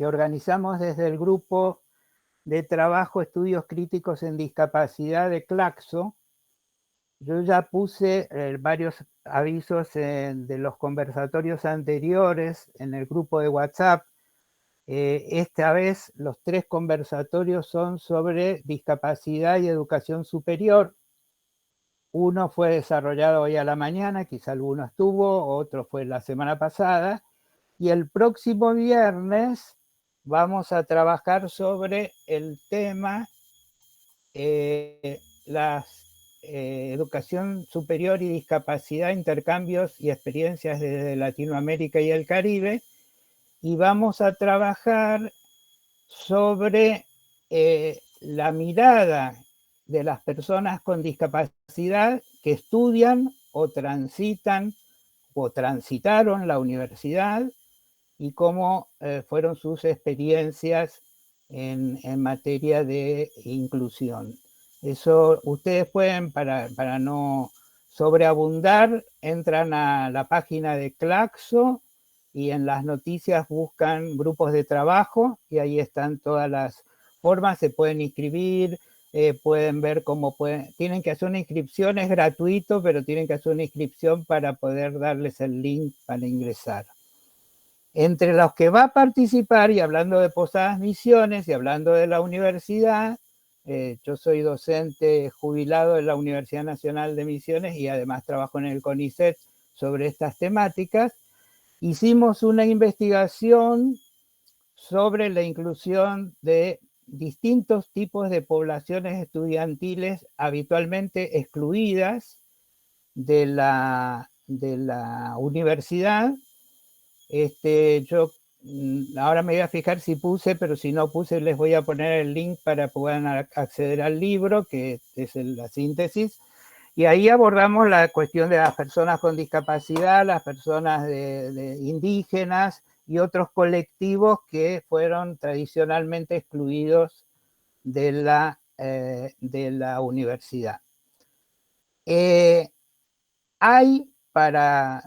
organizamos desde el grupo de trabajo Estudios Críticos en Discapacidad de Claxo. Yo ya puse varios avisos de los conversatorios anteriores en el grupo de WhatsApp. Esta vez los 3 conversatorios son sobre discapacidad y educación superior. Uno fue desarrollado hoy a la mañana, quizá alguno estuvo, otro fue la semana pasada. Y el próximo viernes vamos a trabajar sobre el tema educación superior y discapacidad, intercambios y experiencias desde Latinoamérica y el Caribe. Y vamos a trabajar sobre la mirada de las personas con discapacidad que estudian o transitan o transitaron la universidad y cómo fueron sus experiencias en materia de inclusión. Eso ustedes pueden, para no sobreabundar, entran a la página de Claxo y en las noticias buscan grupos de trabajo y ahí están todas las formas, se pueden inscribir, pueden ver cómo tienen que hacer una inscripción, es gratuito, pero tienen que hacer una inscripción para poder darles el link para ingresar. Entre los que va a participar, y hablando de Posadas Misiones y hablando de la universidad, yo soy docente jubilado en la Universidad Nacional de Misiones y además trabajo en el CONICET sobre estas temáticas. Hicimos una investigación sobre la inclusión de distintos tipos de poblaciones estudiantiles habitualmente excluidas de la universidad. Yo ahora me voy a fijar si puse, pero si no puse les voy a poner el link para que puedan acceder al libro, que es la síntesis. Y ahí abordamos la cuestión de las personas con discapacidad, las personas indígenas y otros colectivos que fueron tradicionalmente excluidos de la universidad. Hay para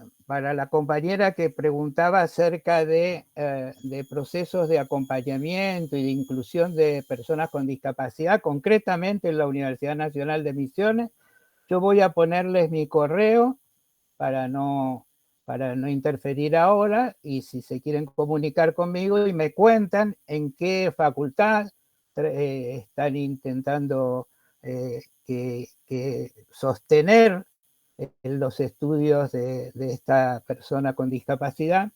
la compañera que preguntaba acerca de procesos de acompañamiento y de inclusión de personas con discapacidad, concretamente en la Universidad Nacional de Misiones, yo voy a ponerles mi correo para no interferir ahora, y si se quieren comunicar conmigo y me cuentan en qué facultad están intentando que sostener los estudios de esta persona con discapacidad,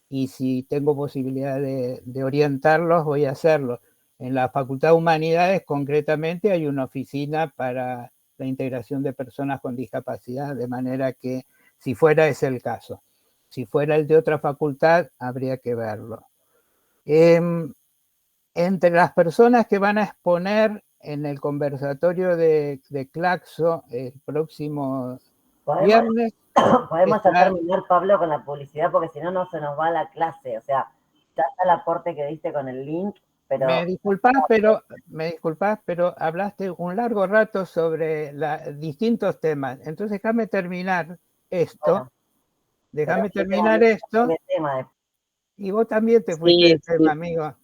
y si tengo posibilidad de orientarlos, voy a hacerlo. En la Facultad de Humanidades, concretamente, hay una oficina para la integración de personas con discapacidad, de manera que, si fuera ese el caso. Si fuera el de otra facultad, habría que verlo. Entre las personas que van a exponer en el conversatorio de Claxo el próximo viernes... Podemos ya terminar, Pablo, con la publicidad, porque si no, no se nos va la clase. O sea, ya está el aporte que diste con el link, pero... Me disculpas, pero hablaste un largo rato sobre distintos temas. Entonces, déjame terminar esto. Y vos también te fuiste del tema, amigo.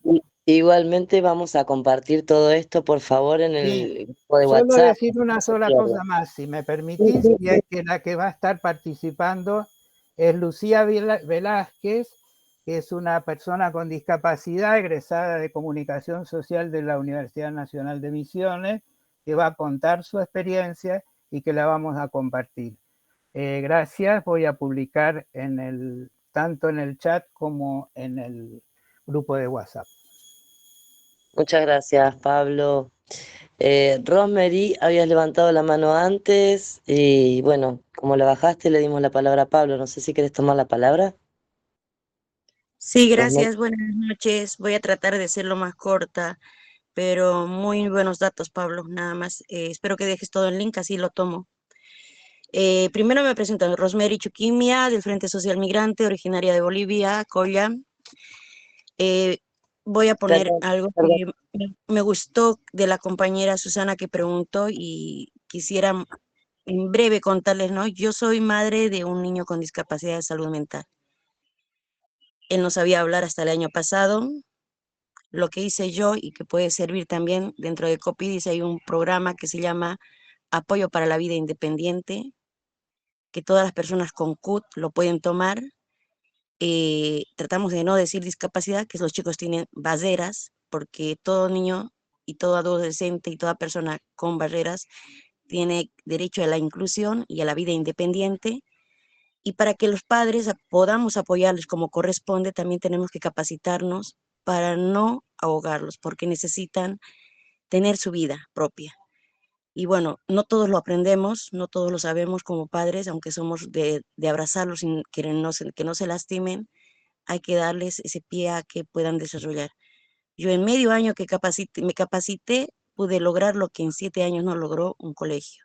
Igualmente vamos a compartir todo esto, por favor, en el grupo de WhatsApp. Solo decir una sola cosa más, si me permitís, y es que la que va a estar participando es Lucía Velázquez, que es una persona con discapacidad egresada de Comunicación Social de la Universidad Nacional de Misiones, que va a contar su experiencia y que la vamos a compartir. Gracias, voy a publicar tanto en el chat como en el grupo de WhatsApp. Muchas gracias, Pablo. Rosemary, habías levantado la mano antes y bueno, como la bajaste le dimos la palabra a Pablo. No sé si quieres tomar la palabra. Sí, gracias, buenas noches. Voy a tratar de ser lo más corta, pero muy buenos datos, Pablo, nada más. Espero que dejes todo el link, así lo tomo. Primero me presento, Rosemary Chuquimia, del Frente Social Migrante, originaria de Bolivia, Colla. Voy a poner algo que me gustó de la compañera Susana que preguntó y quisiera en breve contarles, ¿no? Yo soy madre de un niño con discapacidad de salud mental. Él no sabía hablar hasta el año pasado. Lo que hice yo y que puede servir también dentro de Copidis, hay un programa que se llama Apoyo para la Vida Independiente, que todas las personas con CUT lo pueden tomar. Tratamos de no decir discapacidad, que los chicos tienen barreras, porque todo niño y todo adolescente y toda persona con barreras tiene derecho a la inclusión y a la vida independiente. Y para que los padres podamos apoyarles como corresponde, también tenemos que capacitarnos para no ahogarlos, porque necesitan tener su vida propia. Y bueno, no todos lo aprendemos, no todos lo sabemos como padres, aunque somos de abrazarlos sin que no se lastimen, hay que darles ese pie a que puedan desarrollar. Yo en medio año que me capacité, pude lograr lo que en 7 años no logró un colegio.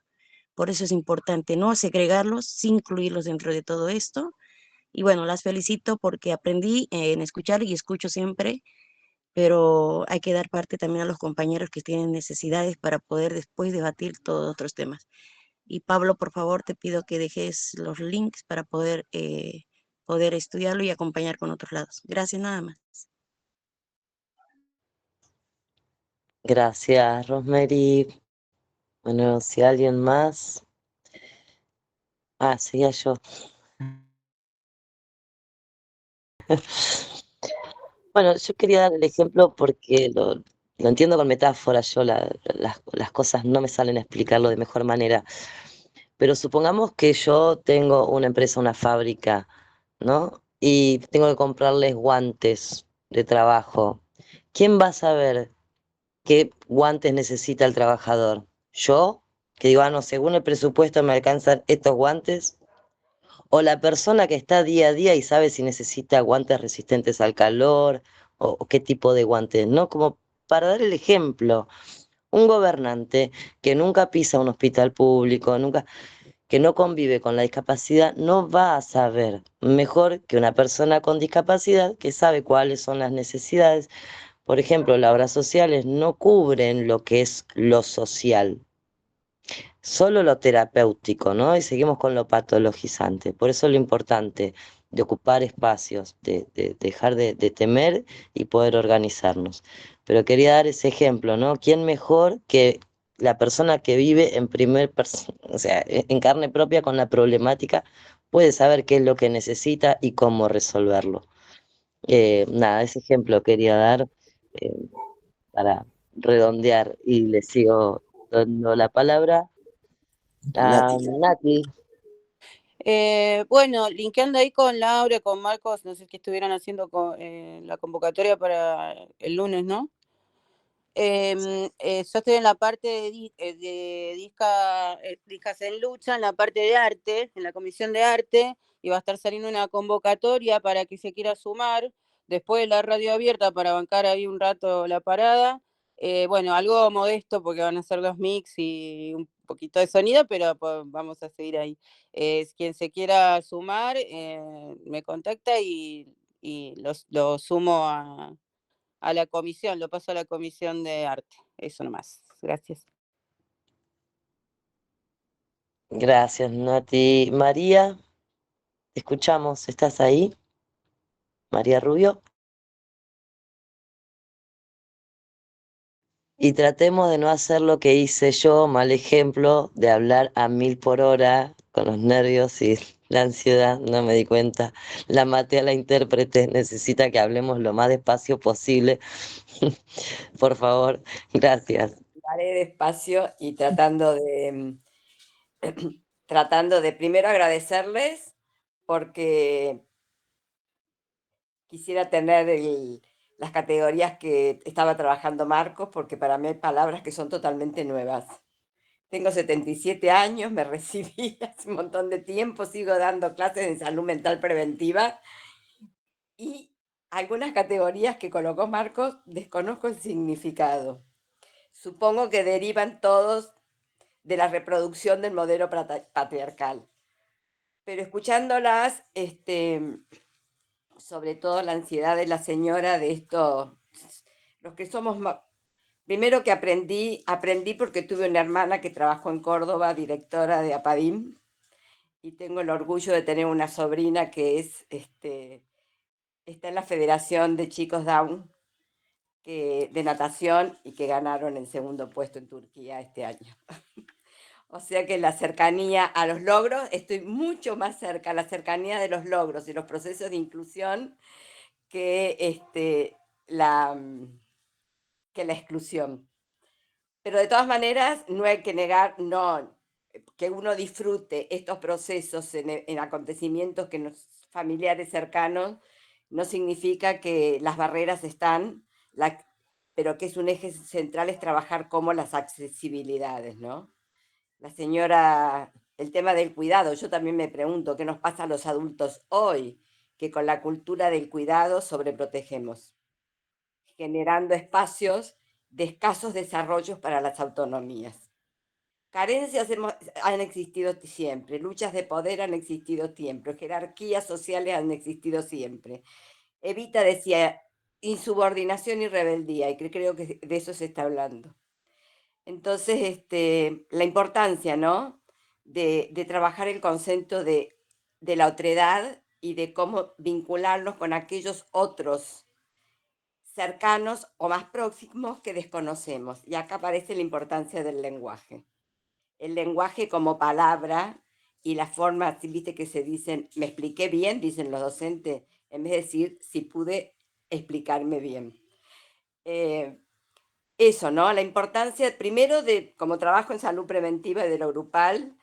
Por eso es importante no segregarlos, sí incluirlos dentro de todo esto. Y bueno, las felicito porque aprendí en escuchar y escucho siempre, pero hay que dar parte también a los compañeros que tienen necesidades para poder después debatir todos otros temas. Y Pablo, por favor, te pido que dejes los links para poder estudiarlo y acompañar con otros lados. Gracias, nada más. Gracias, Rosemary. Bueno, si alguien más. Seguía yo. Bueno, yo quería dar el ejemplo porque lo entiendo con metáforas, yo las cosas no me salen a explicarlo de mejor manera, pero supongamos que yo tengo una empresa, una fábrica, ¿no? Y tengo que comprarles guantes de trabajo. ¿Quién va a saber qué guantes necesita el trabajador? ¿Yo? Que digo, no, según el presupuesto me alcanzan estos guantes. O la persona que está día a día y sabe si necesita guantes resistentes al calor o qué tipo de guantes, ¿no? Como para dar el ejemplo, un gobernante que nunca pisa un hospital público, que no convive con la discapacidad, no va a saber mejor que una persona con discapacidad que sabe cuáles son las necesidades. Por ejemplo, las obras sociales no cubren lo que es lo social, solo lo terapéutico, ¿no? Y seguimos con lo patologizante. Por eso lo importante de ocupar espacios, de dejar de temer y poder organizarnos. Pero quería dar ese ejemplo, ¿no? ¿Quién mejor que la persona que vive o sea, en carne propia con la problemática, puede saber qué es lo que necesita y cómo resolverlo? Nada, ese ejemplo quería dar para redondear y le sigo dando la palabra a Nati. Bueno, linkeando ahí con Laura, con Marcos, no sé qué estuvieran haciendo con la convocatoria para el lunes, ¿no? Yo estoy en la parte de Discas en Lucha, en la parte de arte, en la comisión de arte, y va a estar saliendo una convocatoria para que se quiera sumar después de la radio abierta para bancar ahí un rato la parada. Bueno, algo modesto porque van a ser 2 mix y un poquito de sonido, pero pues, vamos a seguir ahí. Quien se quiera sumar, me contacta y lo sumo a la comisión, lo paso a la comisión de arte. Eso nomás. Gracias. Gracias, Nati. María, te escuchamos. ¿Estás ahí? María Rubio. Y tratemos de no hacer lo que hice yo, mal ejemplo, de hablar a 1000 por hora con los nervios y la ansiedad, no me di cuenta. La maté a la intérprete, necesita que hablemos lo más despacio posible. Por favor, gracias. Haré despacio y tratando de tratando de primero agradecerles porque quisiera tener las categorías que estaba trabajando Marcos, porque para mí hay palabras que son totalmente nuevas. Tengo 77 años, me recibí hace un montón de tiempo, sigo dando clases en salud mental preventiva y algunas categorías que colocó Marcos desconozco el significado. Supongo que derivan todos de la reproducción del modelo patriarcal. Pero escuchándolas, sobre todo la ansiedad de la señora de esto, los que somos primero que aprendí porque tuve una hermana que trabajó en Córdoba, directora de APADIM, y tengo el orgullo de tener una sobrina que está en la Federación de Chicos Down de natación y que ganaron el segundo puesto en Turquía este año. O sea que la cercanía a los logros, estoy mucho más cerca, la cercanía de los logros y los procesos de inclusión que la exclusión. Pero de todas maneras, no hay que negar que uno disfrute estos procesos en acontecimientos familiares cercanos, no significa que las barreras están, pero que es un eje central es trabajar como las accesibilidades, ¿no? La señora, el tema del cuidado, yo también me pregunto qué nos pasa a los adultos hoy, que con la cultura del cuidado sobreprotegemos, generando espacios de escasos desarrollos para las autonomías. Carencias han existido siempre, luchas de poder han existido siempre, jerarquías sociales han existido siempre. Evita decía insubordinación y rebeldía, y creo que de eso se está hablando. Entonces, la importancia, ¿no?, de trabajar el concepto de la otredad y de cómo vincularnos con aquellos otros cercanos o más próximos que desconocemos. Y acá aparece la importancia del lenguaje. El lenguaje como palabra y la forma, viste que se dicen, me expliqué bien, dicen los docentes, en vez de decir, si pude explicarme bien. Eso, ¿no? La importancia, primero, como trabajo en salud preventiva y de lo grupal,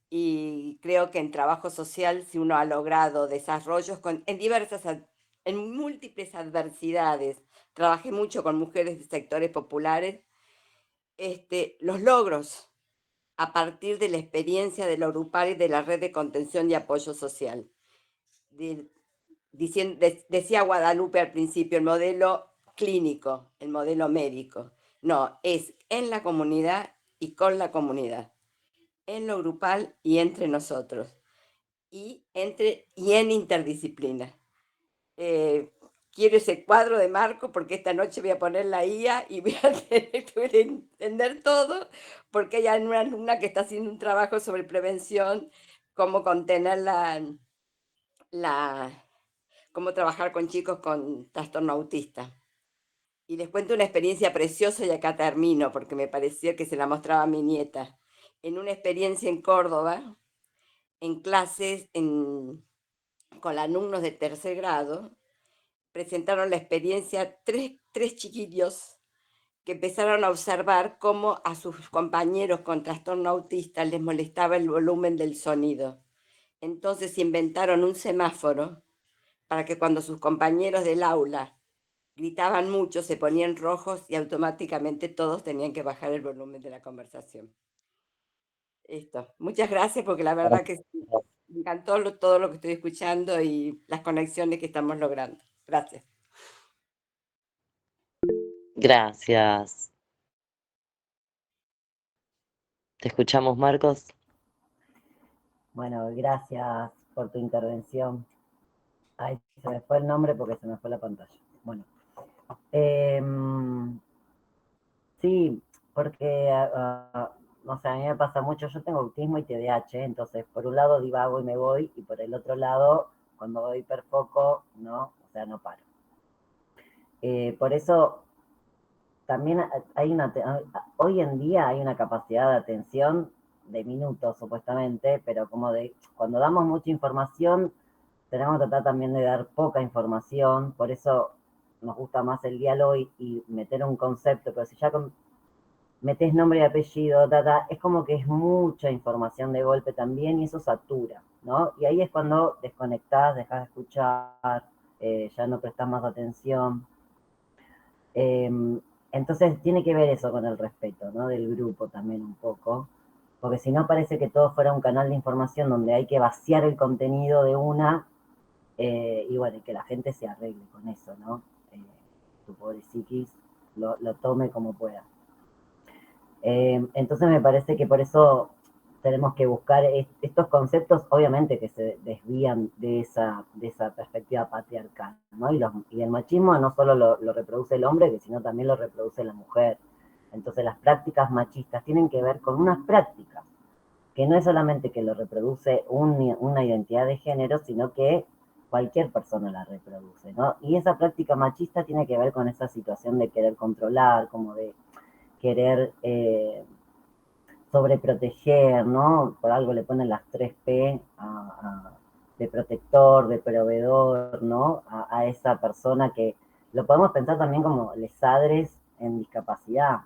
y creo que en trabajo social, si uno ha logrado desarrollos en múltiples adversidades, trabajé mucho con mujeres de sectores populares, los logros a partir de la experiencia de lo grupal y de la red de contención y apoyo social. Decía Guadalupe al principio, el modelo clínico, el modelo médico. No, es en la comunidad y con la comunidad, en lo grupal y entre nosotros, y en interdisciplina. Quiero ese cuadro de Marco porque esta noche voy a poner la IA y voy a tener que entender todo, porque hay una alumna que está haciendo un trabajo sobre prevención, cómo contener cómo trabajar con chicos con trastorno autista. Y les cuento una experiencia preciosa y acá termino, porque me pareció que se la mostraba a mi nieta. En una experiencia en Córdoba, en clases con alumnos de tercer grado, presentaron la experiencia tres chiquillos que empezaron a observar cómo a sus compañeros con trastorno autista les molestaba el volumen del sonido. Entonces inventaron un semáforo para que cuando sus compañeros del aula gritaban mucho, se ponían rojos y automáticamente todos tenían que bajar el volumen de la conversación. Muchas gracias, porque la verdad que me encantó todo lo que estoy escuchando y las conexiones que estamos logrando. Gracias. Gracias. ¿Te escuchamos, Marcos? Bueno, gracias por tu intervención. Ay, se me fue el nombre porque se me fue la pantalla. Bueno. Sí, porque, no sé, a mí me pasa mucho, yo tengo autismo y TDAH, entonces por un lado divago y me voy, y por el otro lado, cuando voy hiperfoco, no, o sea, no paro. Por eso, también hoy en día hay una capacidad de atención de minutos, supuestamente, pero como cuando damos mucha información, tenemos que tratar también de dar poca información, por eso nos gusta más el diálogo y meter un concepto, pero si ya metés nombre y apellido, es como que es mucha información de golpe también y eso satura, ¿no? Y ahí es cuando desconectás, dejás de escuchar, ya no prestás más atención. Entonces tiene que ver eso con el respeto, ¿no? Del grupo también un poco, porque si no parece que todo fuera un canal de información donde hay que vaciar el contenido de una, y bueno, y que la gente se arregle con eso, ¿no? Tu pobre psiquis lo tome como pueda. Entonces me parece que por eso tenemos que buscar estos conceptos, obviamente que se desvían de esa perspectiva patriarcal, ¿no? Y el machismo no solo lo reproduce el hombre, sino también lo reproduce la mujer. Entonces las prácticas machistas tienen que ver con unas prácticas, que no es solamente que lo reproduce una identidad de género, sino que cualquier persona la reproduce, ¿no? Y esa práctica machista tiene que ver con esa situación de querer controlar, como de querer sobreproteger, ¿no? Por algo le ponen las 3P de protector, de proveedor, ¿no? A esa persona que lo podemos pensar también como lesadres en discapacidad,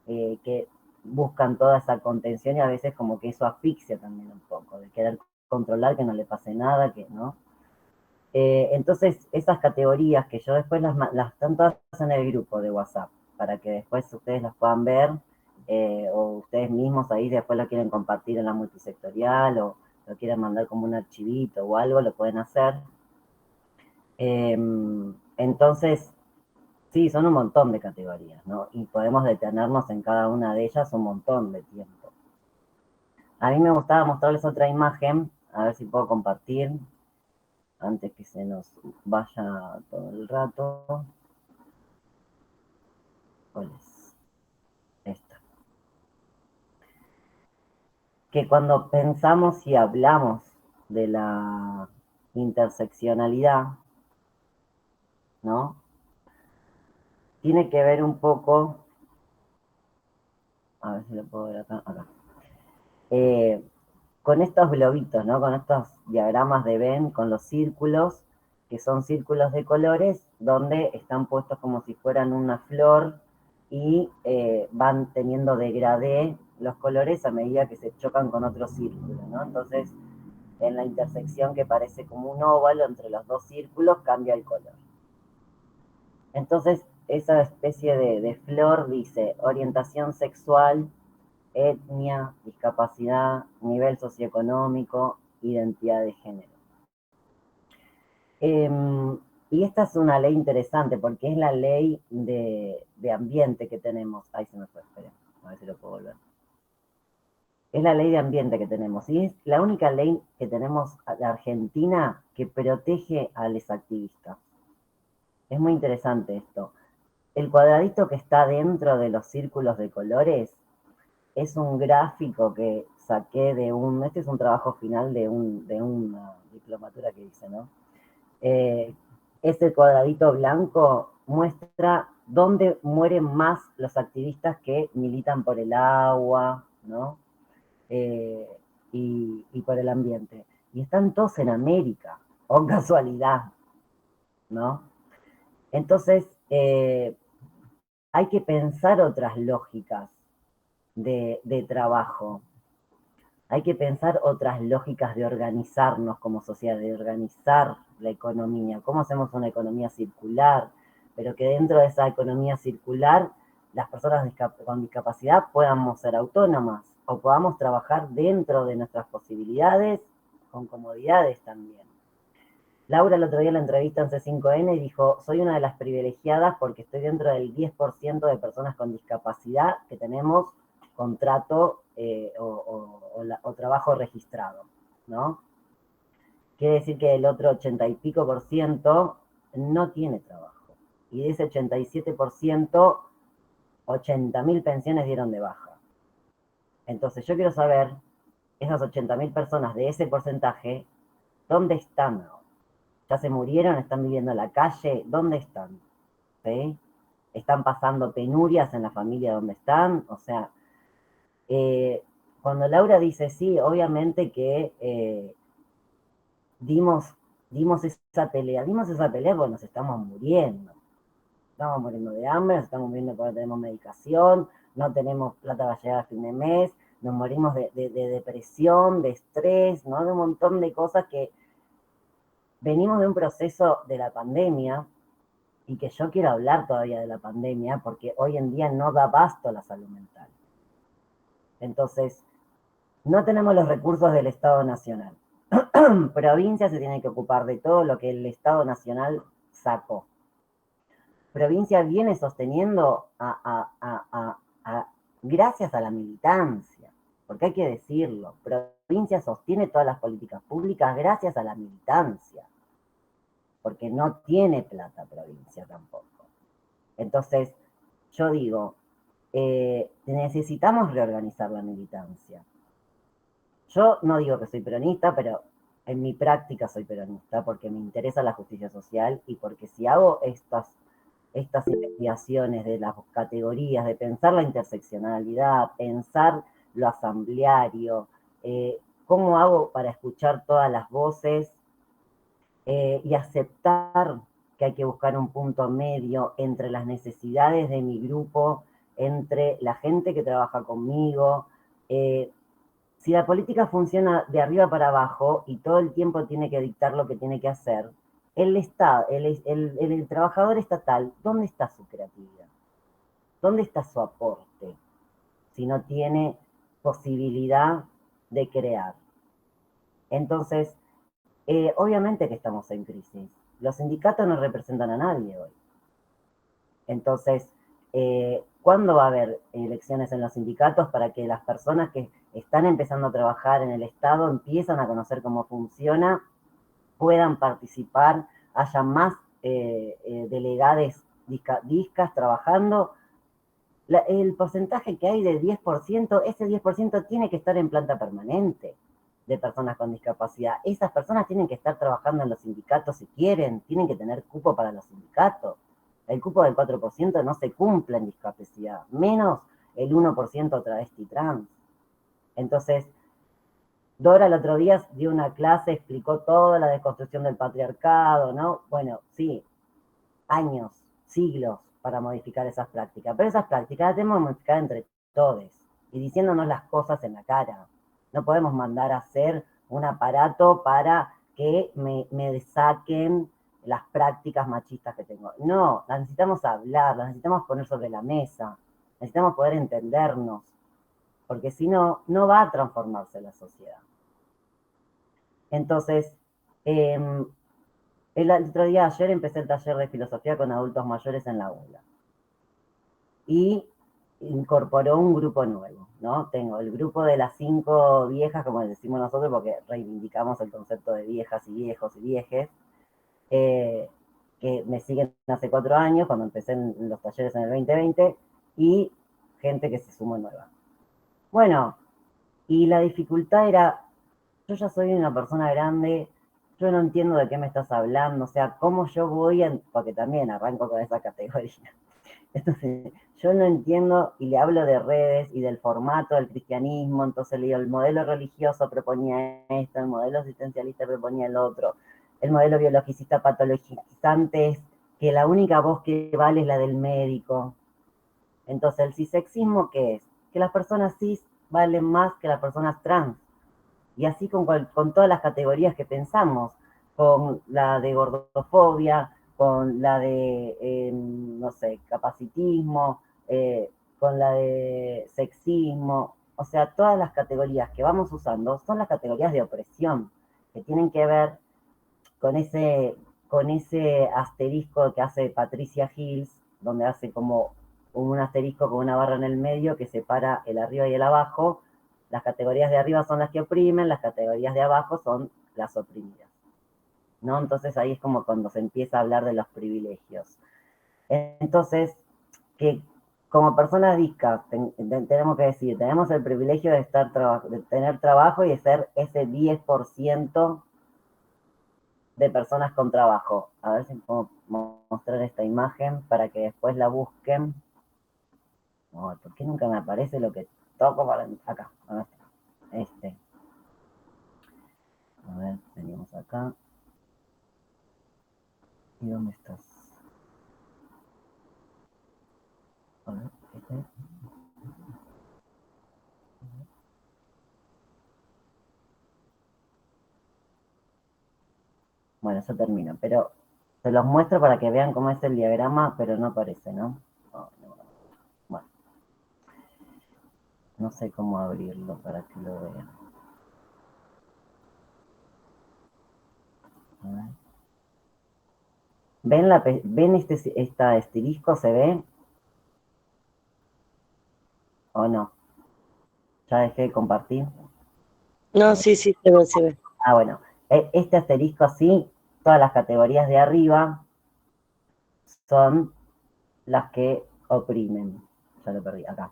que buscan toda esa contención y a veces como que eso asfixia también un poco, de querer controlar que no le pase nada, que no. Entonces, esas categorías que yo después las están todas en el grupo de WhatsApp, para que después ustedes las puedan ver, o ustedes mismos ahí después lo quieren compartir en la multisectorial, o lo quieren mandar como un archivito o algo, lo pueden hacer. Entonces, sí, son un montón de categorías, ¿no? Y podemos detenernos en cada una de ellas un montón de tiempo. A mí me gustaba mostrarles otra imagen, a ver si puedo compartir, antes que se nos vaya todo el rato. ¿Cuál es? Esta. Que cuando pensamos y hablamos de la interseccionalidad, ¿no? Tiene que ver un poco, a ver si lo puedo ver acá, con estos globitos, ¿no? Con estos diagramas de Venn, con los círculos, que son círculos de colores, donde están puestos como si fueran una flor y van teniendo degradé los colores a medida que se chocan con otro círculo, ¿no? Entonces, en la intersección que parece como un óvalo entre los dos círculos, cambia el color. Entonces, esa especie de flor dice orientación sexual, etnia, discapacidad, nivel socioeconómico, identidad de género. Y esta es una ley interesante porque es la ley de ambiente que tenemos. Ahí se me fue, espera, a ver si lo puedo volver. Es la ley de ambiente que tenemos y es la única ley que tenemos en Argentina que protege a los activistas. Es muy interesante esto. El cuadradito que está dentro de los círculos de colores es un gráfico que saqué este es un trabajo final de una diplomatura que hice, ¿no? Ese cuadradito blanco muestra dónde mueren más los activistas que militan por el agua, ¿no? Y por el ambiente. Y están todos en América, o casualidad, ¿no? Entonces, hay que pensar otras lógicas de trabajo. Hay que pensar otras lógicas de organizarnos como sociedad, de organizar la economía. ¿Cómo hacemos una economía circular? Pero que dentro de esa economía circular las personas con discapacidad podamos ser autónomas o podamos trabajar dentro de nuestras posibilidades con comodidades también. Laura el otro día en la entrevista en C5N dijo, soy una de las privilegiadas porque estoy dentro del 10% de personas con discapacidad que tenemos contrato o trabajo registrado, ¿no? Quiere decir que el otro 80 y pico por ciento no tiene trabajo. Y de ese 87%, 80.000 pensiones dieron de baja. Entonces yo quiero saber, esas 80.000 personas de ese porcentaje, ¿dónde están ahora? ¿Ya se murieron? ¿Están viviendo en la calle? ¿Dónde están? ¿Sí? ¿Están pasando penurias en la familia donde están? O sea, cuando Laura dice sí, obviamente que dimos esa pelea porque nos estamos muriendo. Estamos muriendo de hambre, nos estamos muriendo porque no tenemos medicación, no tenemos plata para llegar a fin de mes, nos morimos de depresión, de estrés, ¿no? De un montón de cosas que venimos de un proceso de la pandemia y que yo quiero hablar todavía de la pandemia porque hoy en día no da abasto la salud mental. Entonces, no tenemos los recursos del Estado Nacional. Provincia se tiene que ocupar de todo lo que el Estado Nacional sacó. Provincia viene sosteniendo gracias a la militancia, porque hay que decirlo, provincia sostiene todas las políticas públicas gracias a la militancia, porque no tiene plata provincia tampoco. Entonces, yo digo, necesitamos reorganizar la militancia. Yo no digo que soy peronista, pero en mi práctica soy peronista porque me interesa la justicia social y porque si hago estas investigaciones de las categorías, de pensar la interseccionalidad, pensar lo asambleario, cómo hago para escuchar todas las voces y aceptar que hay que buscar un punto medio entre las necesidades de mi grupo, entre la gente que trabaja conmigo. Si la política funciona de arriba para abajo y todo el tiempo tiene que dictar lo que tiene que hacer, el trabajador estatal, ¿dónde está su creatividad? ¿Dónde está su aporte? Si no tiene posibilidad de crear. Entonces, obviamente que estamos en crisis. Los sindicatos no representan a nadie hoy. Entonces, ¿cuándo va a haber elecciones en los sindicatos para que las personas que están empezando a trabajar en el Estado empiezan a conocer cómo funciona, puedan participar, haya más delegades discas trabajando? El porcentaje que hay de 10%, ese 10% tiene que estar en planta permanente de personas con discapacidad. Esas personas tienen que estar trabajando en los sindicatos si quieren, tienen que tener cupo para los sindicatos. El cupo del 4% no se cumple en discapacidad, menos el 1% travesti trans. Entonces, Dora el otro día dio una clase, explicó toda la desconstrucción del patriarcado, ¿no? Bueno, sí, años, siglos para modificar esas prácticas, pero esas prácticas las tenemos que modificar entre todos y diciéndonos las cosas en la cara. No podemos mandar a hacer un aparato para que me saquen las prácticas machistas que tengo. No, las necesitamos hablar, las necesitamos poner sobre la mesa, necesitamos poder entendernos, porque si no, no va a transformarse la sociedad. Entonces, el otro día, ayer, empecé el taller de filosofía con adultos mayores en la aula. Y incorporó un grupo nuevo, ¿no? Tengo el grupo de las 5 viejas, como decimos nosotros, porque reivindicamos el concepto de viejas y viejos y viejes, que me siguen hace 4 años, cuando empecé en los talleres en el 2020, y gente que se sumó nueva. Bueno, y la dificultad era, yo ya soy una persona grande, yo no entiendo de qué me estás hablando, o sea, cómo yo voy a, porque también arranco con esa categoría. Entonces, yo no entiendo y le hablo de redes y del formato del cristianismo, entonces le digo, el modelo religioso proponía esto, el modelo asistencialista proponía el otro, el modelo biologicista patologizante es que la única voz que vale es la del médico. Entonces, ¿el cisexismo qué es? Que las personas cis valen más que las personas trans. Y así con todas las categorías que pensamos, con la de gordofobia, con la de, no sé, capacitismo, con la de sexismo, o sea, todas las categorías que vamos usando son las categorías de opresión, que tienen que ver con ese asterisco que hace Patricia Hills, donde hace como un asterisco con una barra en el medio que separa el arriba y el abajo. Las categorías de arriba son las que oprimen, las categorías de abajo son las oprimidas, ¿no? Entonces ahí es como cuando se empieza a hablar de los privilegios. Entonces, que como personas discas tenemos que decir, tenemos el privilegio de tener trabajo y de ser ese 10% de personas con trabajo. A ver si puedo mostrar esta imagen para que después la busquen. Oh, ¿por qué nunca me aparece lo que toco para acá? A ver, venimos acá. ¿Y dónde estás? A ver, Bueno, yo termino, pero se los muestro para que vean cómo es el diagrama, pero no parece, ¿no? Bueno, no sé cómo abrirlo para que lo vean. A ver. ¿Ven esta asterisco? ¿Se ve? ¿O no? ¿Ya dejé de compartir? No, sí, se ve, se ve. Ah, bueno. Este asterisco sí, todas las categorías de arriba son las que oprimen. Ya lo perdí, acá.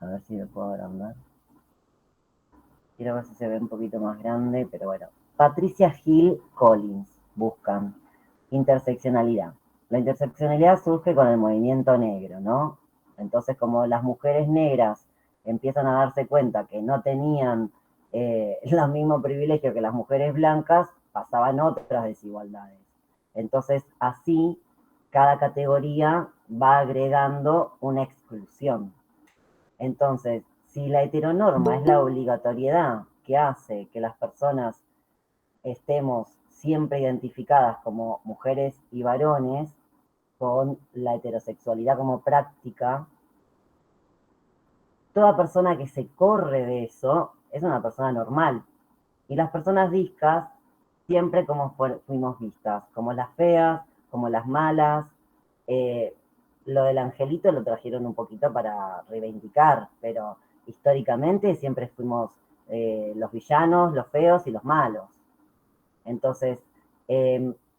A ver si lo puedo agrandar. Quiero ver si se ve un poquito más grande, pero bueno. Patricia Hill Collins, buscan. Interseccionalidad. La interseccionalidad surge con el movimiento negro, ¿no? Entonces, como las mujeres negras empiezan a darse cuenta que no tenían los mismos privilegios que las mujeres blancas, pasaban otras desigualdades. Entonces, así, cada categoría va agregando una exclusión. Entonces, si la heteronorma es la obligatoriedad que hace que las personas estemos siempre identificadas como mujeres y varones, con la heterosexualidad como práctica, toda persona que se corre de eso es una persona normal. Y las personas discas siempre como fuimos vistas, como las feas, como las malas. Lo del angelito lo trajeron un poquito para reivindicar, pero históricamente siempre fuimos los villanos, los feos y los malos. Entonces,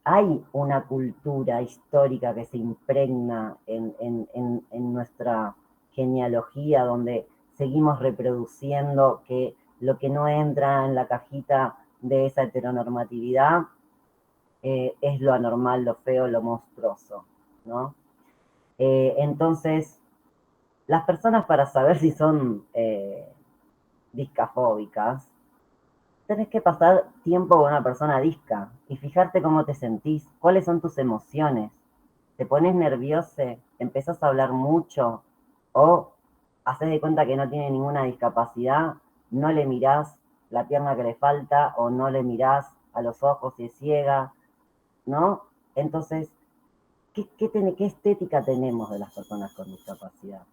hay una cultura histórica que se impregna en nuestra genealogía, donde seguimos reproduciendo que lo que no entra en la cajita de esa heteronormatividad es lo anormal, lo feo, lo monstruoso, ¿no? Entonces, las personas, para saber si son discafóbicas, tenés que pasar tiempo con una persona disca y fijarte cómo te sentís, cuáles son tus emociones. ¿Te pones nervioso? ¿Empezás a hablar mucho? ¿O haces de cuenta que no tiene ninguna discapacidad? ¿No le mirás la pierna que le falta? ¿O no le mirás a los ojos si es ciega? ¿No? Entonces, ¿qué estética tenemos de las personas con discapacidad?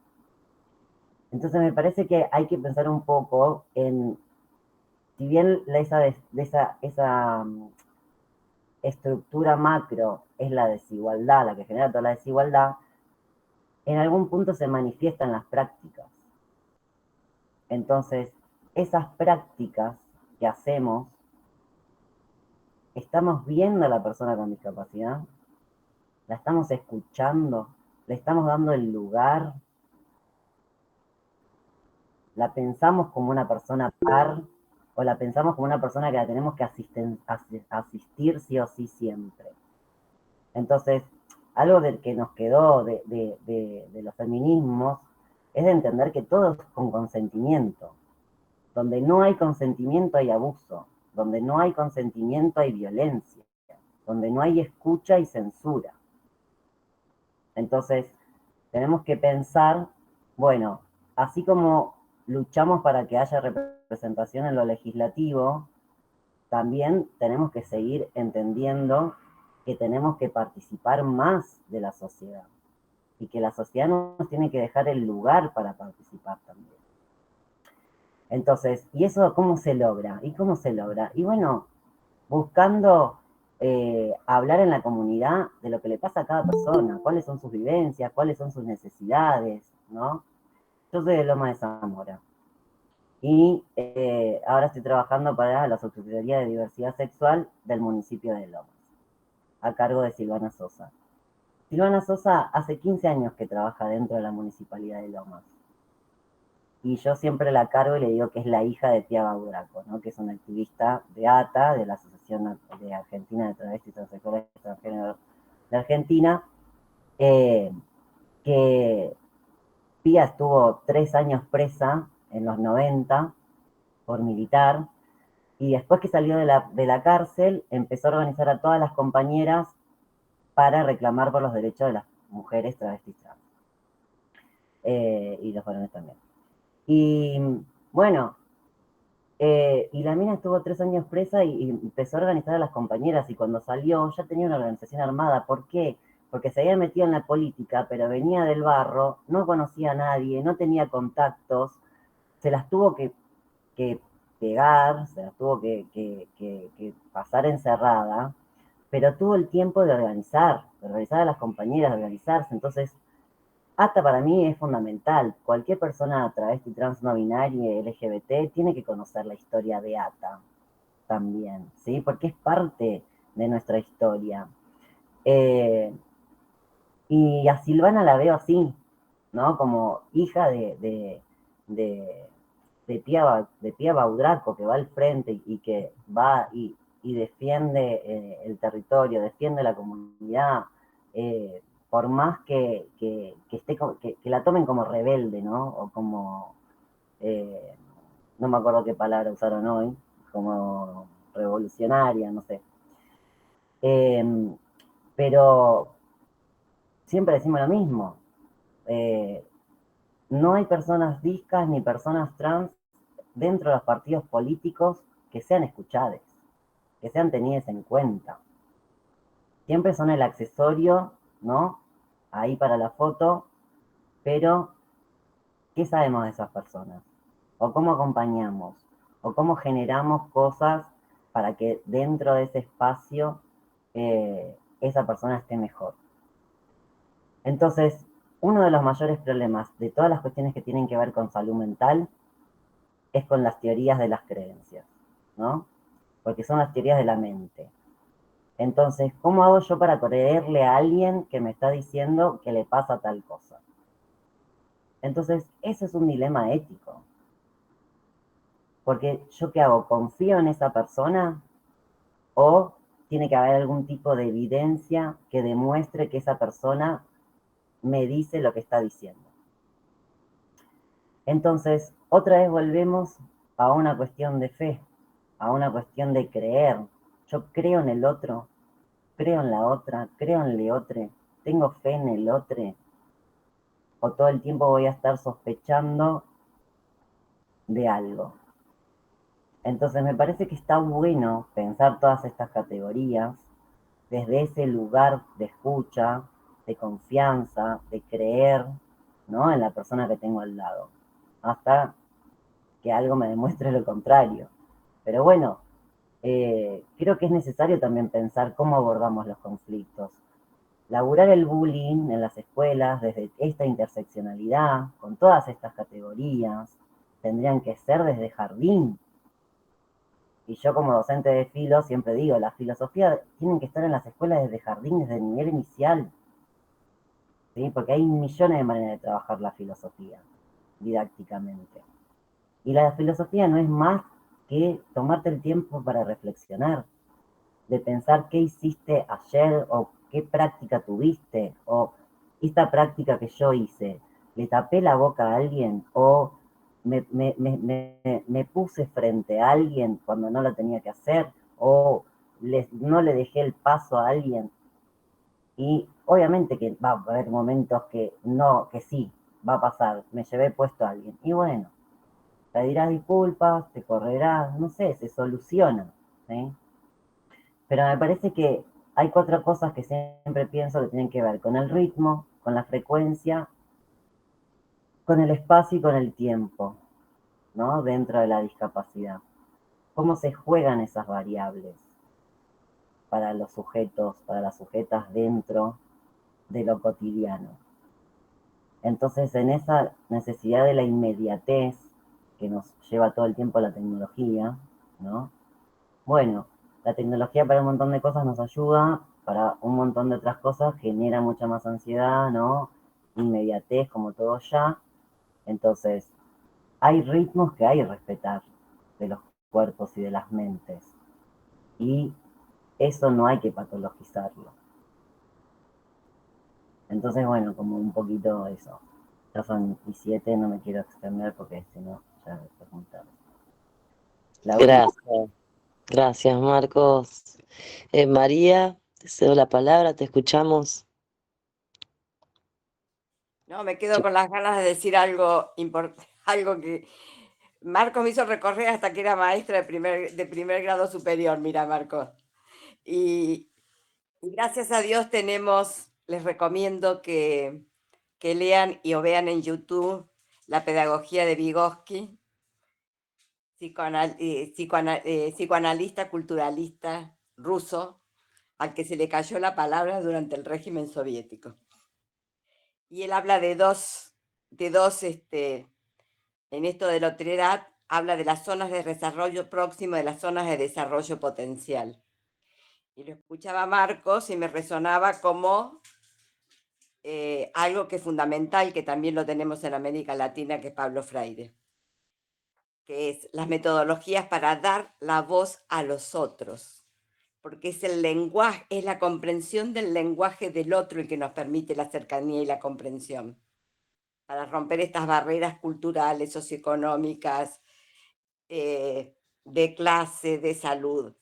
Entonces me parece que hay que pensar un poco en, si bien esa estructura macro es la desigualdad, la que genera toda la desigualdad, en algún punto se manifiesta en las prácticas. Entonces, esas prácticas que hacemos, ¿estamos viendo a la persona con discapacidad? ¿La estamos escuchando? ¿Le estamos dando el lugar? ¿La pensamos como una persona par? ¿O la pensamos como una persona que la tenemos que asistir sí o sí siempre? Entonces, algo del que nos quedó de los feminismos es de entender que todo es con consentimiento. Donde no hay consentimiento hay abuso. Donde no hay consentimiento hay violencia. Donde no hay escucha y censura. Entonces, tenemos que pensar, bueno, así como luchamos para que haya representación en lo legislativo, también tenemos que seguir entendiendo que tenemos que participar más de la sociedad y que la sociedad nos tiene que dejar el lugar para participar también. Entonces, ¿y eso cómo se logra? ¿Y cómo se logra? Y bueno, buscando hablar en la comunidad de lo que le pasa a cada persona, cuáles son sus vivencias, cuáles son sus necesidades, ¿no? Yo soy de Loma de Zamora y ahora estoy trabajando para la Subsecretaría de Diversidad Sexual del municipio de Lomas, a cargo de Silvana Sosa. Silvana Sosa hace 15 años que trabaja dentro de la Municipalidad de Lomas. Y yo siempre la cargo y le digo que es la hija de Tiago Buraco, ¿no? Que es una activista de ATA, de la Asociación de Argentina de Travestis Transexuales y Transgénero de Argentina, que Pía estuvo 3 años presa en los 90 por militar, y después que salió de la cárcel empezó a organizar a todas las compañeras para reclamar por los derechos de las mujeres travestis trans. Y los varones también. Y bueno, Y la mina estuvo 3 años presa y empezó a organizar a las compañeras, y cuando salió ya tenía una organización armada. ¿Por qué? Porque se había metido en la política, pero venía del barro, no conocía a nadie, no tenía contactos, se las tuvo que pegar, se las tuvo que pasar encerrada, pero tuvo el tiempo de organizar a las compañeras, de organizarse. Entonces, ATA para mí es fundamental. Cualquier persona travesti, trans, no binaria, LGBT, tiene que conocer la historia de ATA también, ¿sí? Porque es parte de nuestra historia. Y a Silvana la veo así, ¿no? Como hija de Pía Baudraco, que va al frente y que va y defiende el territorio, defiende la comunidad, por más que la tomen como rebelde, ¿no? O como, no me acuerdo qué palabra usaron hoy, como revolucionaria, no sé. Pero siempre decimos lo mismo. No hay personas discas ni personas trans dentro de los partidos políticos que sean escuchadas, que sean tenidas en cuenta. Siempre son el accesorio, ¿no? Ahí para la foto, pero ¿qué sabemos de esas personas? ¿O cómo acompañamos? ¿O cómo generamos cosas para que dentro de ese espacio esa persona esté mejor? Entonces, uno de los mayores problemas de todas las cuestiones que tienen que ver con salud mental es con las teorías de las creencias, ¿no? Porque son las teorías de la mente. Entonces, ¿cómo hago yo para creerle a alguien que me está diciendo que le pasa tal cosa? Entonces, ese es un dilema ético. Porque ¿yo qué hago? ¿Confío en esa persona? ¿O tiene que haber algún tipo de evidencia que demuestre que esa persona me dice lo que está diciendo? Entonces, otra vez volvemos a una cuestión de fe, a una cuestión de creer. Yo creo en el otro, creo en la otra, creo en el otro, tengo fe en el otro, o todo el tiempo voy a estar sospechando de algo. Entonces me parece que está bueno pensar todas estas categorías desde ese lugar de escucha, de confianza, de creer, ¿no? En la persona que tengo al lado, hasta que algo me demuestre lo contrario. Pero bueno, creo que es necesario también pensar cómo abordamos los conflictos. Laburar el bullying en las escuelas desde esta interseccionalidad, con todas estas categorías, tendrían que ser desde jardín. Y yo como docente de filo siempre digo, la filosofía tienen que estar en las escuelas desde jardín, desde el nivel inicial, ¿sí? Porque hay millones de maneras de trabajar la filosofía didácticamente. Y la filosofía no es más que tomarte el tiempo para reflexionar, de pensar qué hiciste ayer o qué práctica tuviste, o esta práctica que yo hice, ¿le tapé la boca a alguien o me puse frente a alguien cuando no lo tenía que hacer, o no le dejé el paso a alguien? Y obviamente que va a haber momentos que no, que sí, va a pasar, me llevé puesto a alguien. Y bueno, pedirás disculpas, te correrás, no sé, se soluciona, ¿sí? Pero me parece que hay 4 cosas que siempre pienso que tienen que ver con el ritmo, con la frecuencia, con el espacio y con el tiempo, ¿no? Dentro de la discapacidad. ¿Cómo se juegan esas variables para los sujetos, para las sujetas dentro de lo cotidiano? Entonces, en esa necesidad de la inmediatez que nos lleva todo el tiempo la tecnología, ¿no? Bueno, la tecnología para un montón de cosas nos ayuda, para un montón de otras cosas genera mucha más ansiedad, ¿no? Inmediatez, como todo ya. Entonces, hay ritmos que hay que respetar de los cuerpos y de las mentes. Y eso no hay que patologizarlo. Entonces, bueno, como un poquito eso. Ya son 17, no me quiero extender porque si no, ya es muy tarde. Gracias. Gracias, Marcos. María, te cedo la palabra, te escuchamos. No, me quedo con las ganas de decir algo importante, algo que Marcos me hizo recorrer hasta que era maestra de primer grado superior, mira, Marcos. Y gracias a Dios les recomiendo que lean o vean en YouTube La pedagogía de Vygotsky, psicoanalista culturalista ruso, al que se le cayó la palabra durante el régimen soviético. Y él habla de dos en esto de la otredad, habla de las zonas de desarrollo próximo, de las zonas de desarrollo potencial. Y lo escuchaba Marcos y me resonaba como algo que es fundamental, que también lo tenemos en América Latina, que es Pablo Freire, que es las metodologías para dar la voz a los otros, porque es el lenguaje, es la comprensión del lenguaje del otro el que nos permite la cercanía y la comprensión, para romper estas barreras culturales, socioeconómicas, de clase, de salud.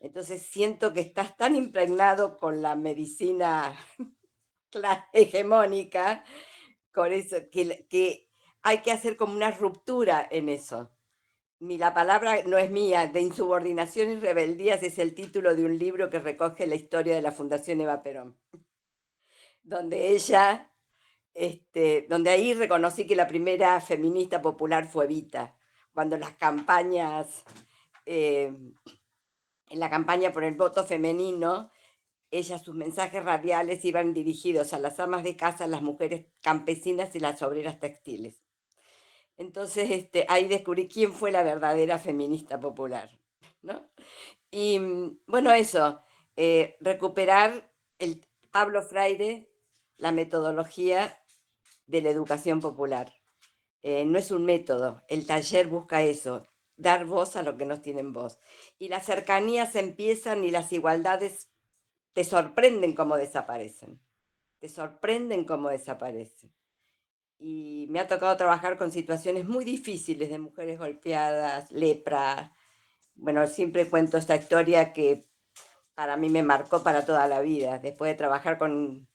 Entonces siento que estás tan impregnado con la medicina hegemónica, con eso, que hay que hacer como una ruptura en eso. La palabra no es mía, de insubordinación y rebeldías es el título de un libro que recoge la historia de la Fundación Eva Perón, donde ella, donde ahí reconocí que la primera feminista popular fue Evita, cuando las campañas, en la campaña por el voto femenino, sus mensajes radiales iban dirigidos a las amas de casa, las mujeres campesinas y las obreras textiles. Entonces ahí descubrí quién fue la verdadera feminista popular, ¿no? Y bueno, eso, recuperar Pablo Freire, la metodología de la educación popular. No es un método, el taller busca eso, dar voz a los que no tienen voz. Y las cercanías empiezan y las igualdades te sorprenden cómo desaparecen, Y me ha tocado trabajar con situaciones muy difíciles de mujeres golpeadas, lepra. Bueno, siempre cuento esta historia que para mí me marcó para toda la vida. Después de trabajar en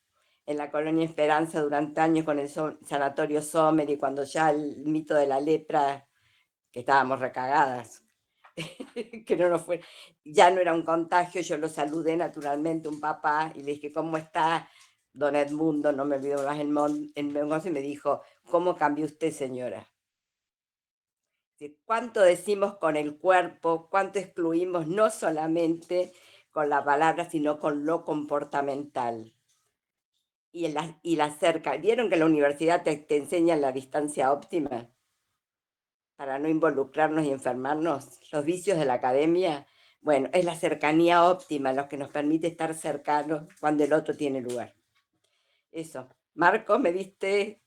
la Colonia Esperanza durante años con el Sanatorio Sommer, y cuando ya el mito de la lepra, que estábamos recagadas, que no nos fue, ya no era un contagio, yo lo saludé naturalmente, un papá, y le dije, ¿cómo está don Edmundo? No me olvido más el negocio, y me dijo, ¿cómo cambió usted, señora? ¿Cuánto decimos con el cuerpo? ¿Cuánto excluimos no solamente con la palabra, sino con lo comportamental? Y la cerca. ¿Vieron que la universidad te enseña la distancia óptima para no involucrarnos y enfermarnos? Los vicios de la academia, bueno, es la cercanía óptima lo que nos permite estar cercanos cuando el otro tiene lugar. Eso. Marco, me diste...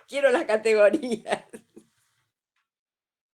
Quiero las categorías.